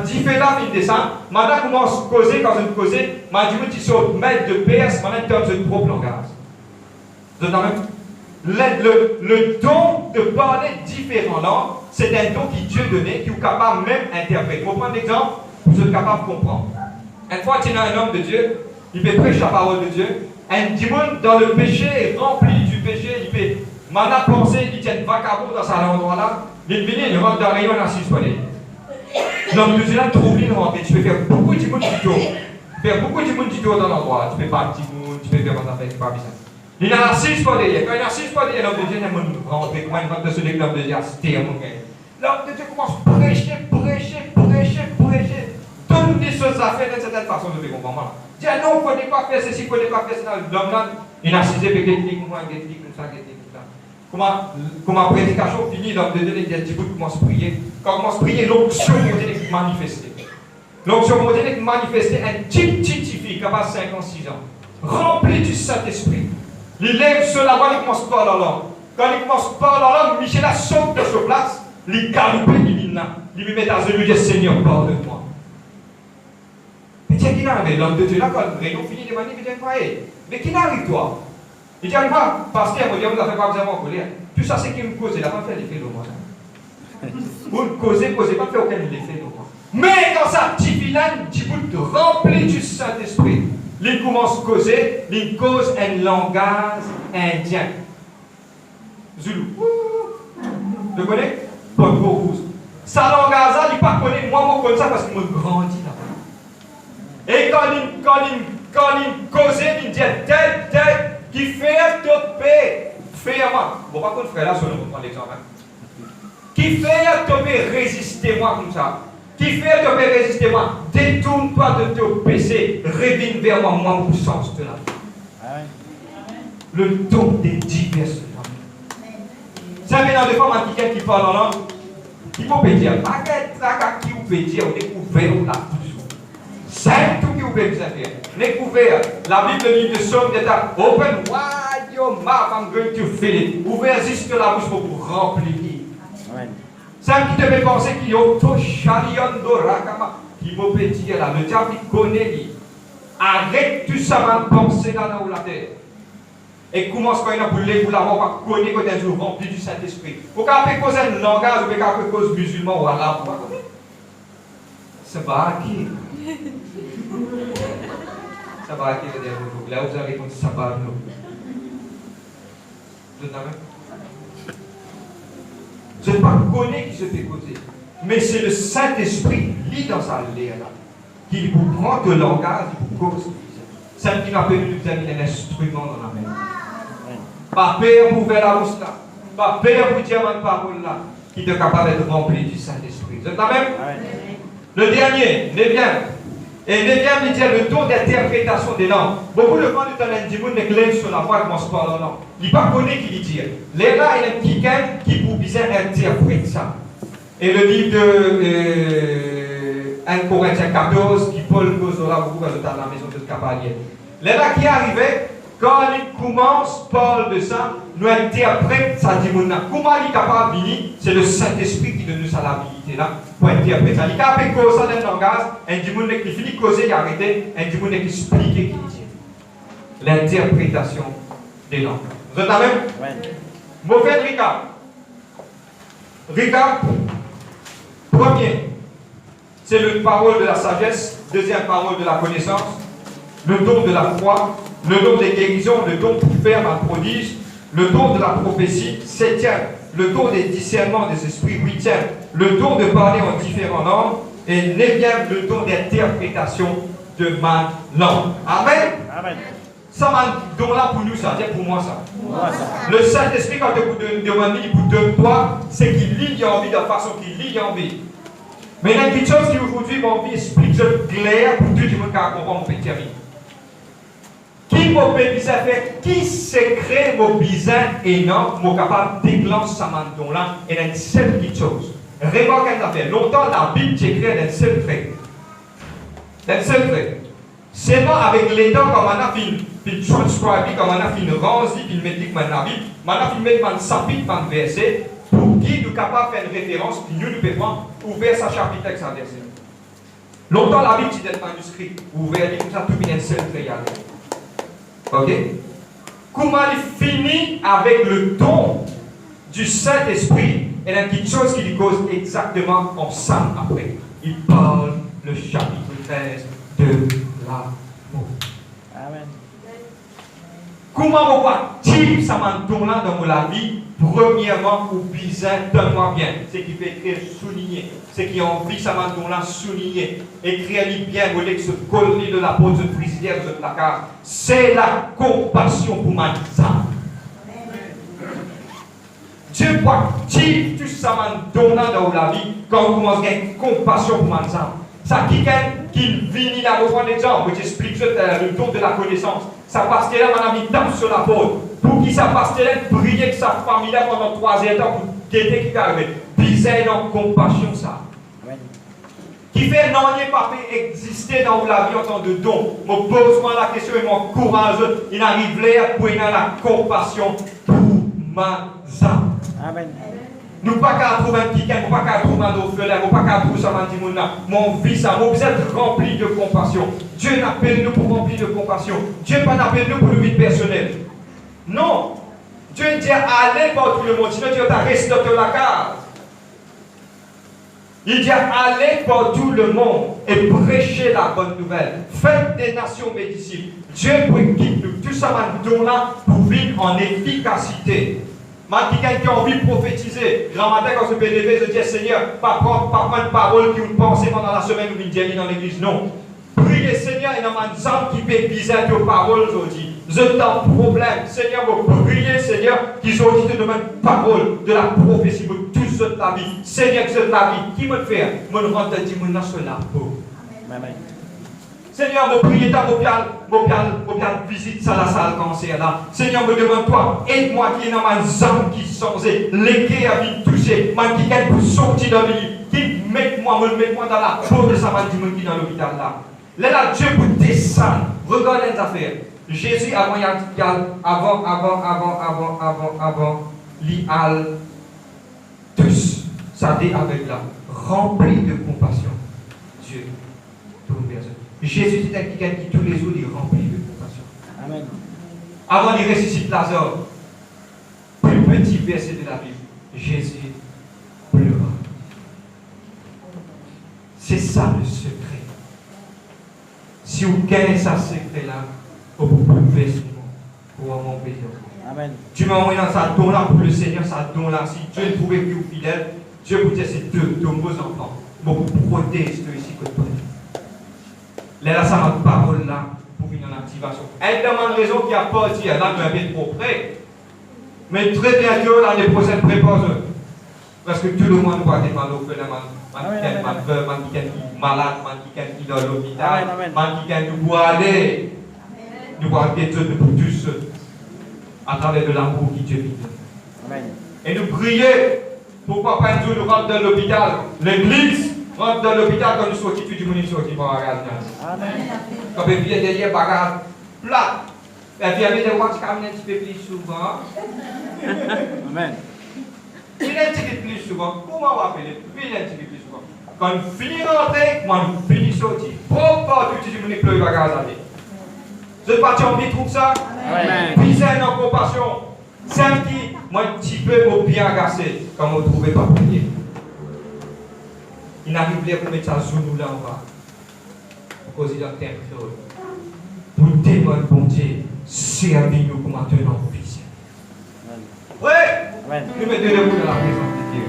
Speaker 1: différent il descend. Maintenant commence à causer, quand il cause, maintenant tu sautes maître de PS, maintenant tu as un propre langage. Vous êtes même? Le don de parler différentes langues, c'est un don qui Dieu donnait, qui est capable même d'interpréter. Pour prendre l'exemple, vous êtes capable de comprendre. Une fois, tu es un homme de Dieu, il peut prêcher la parole de Dieu. Un démon dans le péché, rempli du péché, il peut maintenant penser, il tient vagabond dans cet endroit-là, il vient, il rentre dans le rayon, il assise sur les. L'homme de Dieu là, trouve l'île rentrer. Tu peux faire beaucoup de monde du tour. Faire beaucoup de monde du tour dans l'endroit. Tu peux pas petit monde, tu peux faire un affaire, pas bizarre. Il a assise pour derrière. Quand il a assise pour derrière, l'homme de Dieu, il a rentré. Comment il rentre de celui que l'homme de Dieu a cité à mon gars. L'homme de Dieu commence à prêcher. Toutes les choses à faire d'une certaine façon, je vais comprendre. Dis non, il faut pas faire ceci, il faut pas faire ça. L'homme là, il a assise pour ça. Comment prédication finit, l'homme de Dieu, il a dit, commence à prier. Quand on commence à prier, l'onction mondiale est manifestée. L'onction mondiale est manifestée, un petit fille, capable de 56 ans, rempli du Saint-Esprit. Il lève sur la voie, il commence à parler en langue. Quand il commence à parler en langue, Michel a sauté de sa place, il galope, il lui met à genoux, il dit Seigneur, pardonne-moi. Mais tiens, qui n'arrive? L'homme de Dieu, là, quand le réunion finit de manière, il dit mais qui n'arrive, toi? Il dit pas, pasteur, vous n'avez pas besoin de colère. Tout ça, c'est qui me cause, il n'a pas fait l'effet de moi. Vous causez, pas fait aucun effet de moi. Mais dans sa petite vilaine, petit bout rempli du Saint-Esprit, il commence à causer, il cause un langage indien. Zulu. Vous connaissez? Pas de gros rouge. Ça langage, il ne pas connaît, moi, comme ça parce qu'il me grandit là. Et quand il cause, il dit tel, qui fait toper, fait à moi. Bon, par contre, frère, là, selon vous, prendre l'exemple. Qui fait toper, résistez-moi comme ça. Qui fait toper, résistez-moi. Détourne-toi de ton péché, reviens vers moi, moi, pour sens de la vie. Le don des diverses langues. Ça vient dans des femmes antiquaires qui parlent en langue. Il faut dire, pas qu'un qui vous peut dire, on découvert la bouche. C'est tout qui vous peut faire. Découvert. La Bible, le livre de Somme, dit open wide your mouth, I'm going to fill it. Ouvrez juste la bouche pour vous remplir. C'est un qui devait penser qu'il y a auto chalion d'orakama. Qui vous peut dire là, le diable il connaît lui. Arrête tout ça, man, penser là dans la terre. Et commence quand il a brûlé pour l'avoir connu quand il est rempli du Saint-Esprit. Vous pouvez causer un langage, vous pouvez causer musulman ou arabe. C'est pas qui. Ça va arrêter de dire là vous avez répondu ça va nous. Je ne sais pas connaître qui se fait causer, mais c'est le Saint-Esprit lit dans sa lettre là. qui vous prend le langage, il vous cause. Celle qui n'a pas nous examiner l'instrument dans la main. Pas peur pour faire la route là. Pas peur pour dire une parole là. Qui est capable de remplir du Saint-Esprit. Vous êtes là même? Le dernier, neuvième. Et neuvième, il dit le don d'interprétation des langues. Beaucoup de gens de talent du monde ne glissent sur la voix commence par leur langue. Il ne connaît pas qui lui dit. Les là, il y a quelqu'un qui vous bien interpréter ça. Et le livre de 1 Corinthiens 14, qui Paul cause là beaucoup dans la maison de Cavalier. Les là qui arrivait, quand il commence parle de ça, nous interprète ça dit comment il est capable de venir, c'est le Saint-Esprit qui donne nous ça l'habilité là pour interpréter ça. Il est capable de causer ça dans le langage, un démon qui finit de causer, il arrête, un démon qui explique qui dit. L'interprétation des langues. Vous êtes là même? Oui. Mauvais recap. Recap. Premier, c'est la parole de la sagesse. Deuxième, parole de la connaissance. Le don de la foi. Le don des guérisons, le don pour faire un prodige, le don de la prophétie, septième, le don des discernements des esprits, huitième, le don de parler en différents langues, et neuvième, le don d'interprétation de ma langue. Amen. Amen. Ça m'a don là pour nous, ça, c'est pour moi ça. Le Saint-Esprit, quand vous demandez, il vous donne quoi, c'est qu'il lit en vie de façon qu'il lit en vie. Mais il y a une chose qui aujourd'hui, mon vie explique clair pour tout le monde qui a compris mon petit ami. Qui m'a fait, qui secret mon bizarre énorme, mon capable de déclencher sa mandon là, et une seule petite chose. Remarquez une affaire. Longtemps, la Bible t'écrit d'un seul trait. D'un seul trait. Seulement avec les temps, comme on a fait une transcribe, comme on a fait une range, puis mettre la Bible, on a fait mettre un chapitre, un verset, pour qui nous capable de faire une référence, puis nous pouvons ouvrir sa chapitre avec sa verset. Longtemps, la Bible t'écrit un manuscrit, ouvert, comme ça, tout bien un seul trait. Ok? Comment il finit avec le don du Saint-Esprit et la petite chose qui lui cause exactement ensemble après. Il parle le chapitre 13 de l'amour. Amen. Comment on va dire ça là dans la vie? Premièrement, ou bizarre, donne-moi bien. C'est qui fait écrire souligner. C'est qui a envie ça là souligner. Écrire-lui bien, vous voulez que ce collier de la peau de frisière de placard. C'est la compassion pour ma femme. Dieu va dire tout ça dans la vie quand on commence à avoir compassion pour ma femme. Ça qui vient là, vous prenez l'exemple, je t'explique le don de la connaissance. Ça passe là, mon ami, tape sur la peau. Pour qui ça passe là, prier que sa famille là pendant 3 ans pour guetter qui arrive. Bizarre dans compassion ça. Qui fait non, il pas exister dans la vie en tant que don. Mon besoin la question et mon courage, il arrive là pour avoir la compassion pour ma âme. Amen. Nous ne pouvons pas trouver un petit, nous ne pouvons pas trouver un orphelin, nous ne pouvons pas trouver ça dans mon vie, ça, vous êtes rempli de compassion. Dieu n'appelle nous pour remplir de compassion. Dieu n'a pas appelé nous pour le vie personnelle. Non. Dieu dit allez par tout le monde. Sinon, Dieu t'a resté dans la case. Il dit allez par tout le monde et prêchez la bonne nouvelle. Faites des nations mes disciples. Dieu quitte nous. Tout ça, là pour vivre en efficacité. Quelqu'un qui a envie de prophétiser, grand matin quand je me lever, je dis Seigneur, pas prendre une parole qui vous pensez pendant la semaine ou une dire dans l'église. Non. Priez Seigneur, il y a une âme qui peut viser tes paroles aujourd'hui. Je t'en problème. Seigneur, vous priez Seigneur, qu'ils ont dit de même parole de la prophétie pour toute la vie. Seigneur, toute la vie, qui me fait? Me rendre de mon sur la peau. Amen. Seigneur, me priez ta visite à la salle cancer là. Seigneur, me demande-toi, aide-moi qui est dans ma âme qui sont l'équé à vie touchée, ma qui est pour sortir de vie, qui me met moi dans la peau de sa main du monde qui est dans l'hôpital là. Là, Dieu pour descendre. Regardez les affaires. Jésus, avant, l'Ial, tous, ça dit avec là, rempli de compassion. Dieu, tout le monde. Jésus était quelqu'un qui tous les jours est rempli de compassion. Amen. Avant il ressuscite Lazare, plus petit verset de la Bible, Jésus pleura. C'est ça le secret. Si vous gagnez ce secret-là, vous pouvez faire pour mon plaisir. Amen. Tu m'as envoyé dans sa don là pour le Seigneur, sa don là. Si Dieu trouvait que vous fidèle, Dieu vous dit c'est deux beaux enfants. Bon, pour protéger ici que toi. Là, ça m'a parole là pour une activation. Elle demande raison qui a pas dit, là, nous avons trop près. Mais très bientôt, l'année prochaine, prépare. Parce que tout le monde va demander au phénomène. Man qui est malade, man qui est dans l'hôpital, man qui est nous aller. Nous allons être pour tous à travers de l'amour qui Dieu vit. Et nous prions pour pas peindre nous rentre dans l'hôpital. L'église rentre dans l'hôpital quand nous sortons du monde, nous sortons par la grâce. Quand on vient derrière bagage plat, et puis avec des watts qui un petit peu plus souvent. Amen. Il est un petit peu plus souvent. Comment on va appeler? Il est un petit peu plus souvent. Quand on finit rentrer, quand on finit sortir. Pourquoi tout le monde est plus bagage à dire? Je ne sais pas si on trouve ça. Puis c'est une compassion. Celle qui, moi, un petit peu, m'a bien agacé quand on ne trouvait pas prier. Il n'arrive pas à mettre sa genou là en bas. Pour causer d'un temple. Pour demander, bon Dieu, servir nous comme un tenant officiel. Oui! Nous mettons debout dans la présence de Dieu.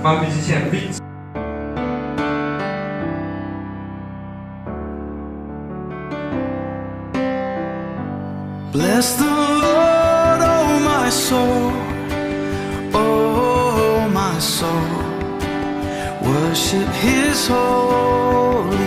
Speaker 1: Ma musicien, vite.
Speaker 2: Bless the Lord, oh my soul, oh my soul, worship His holy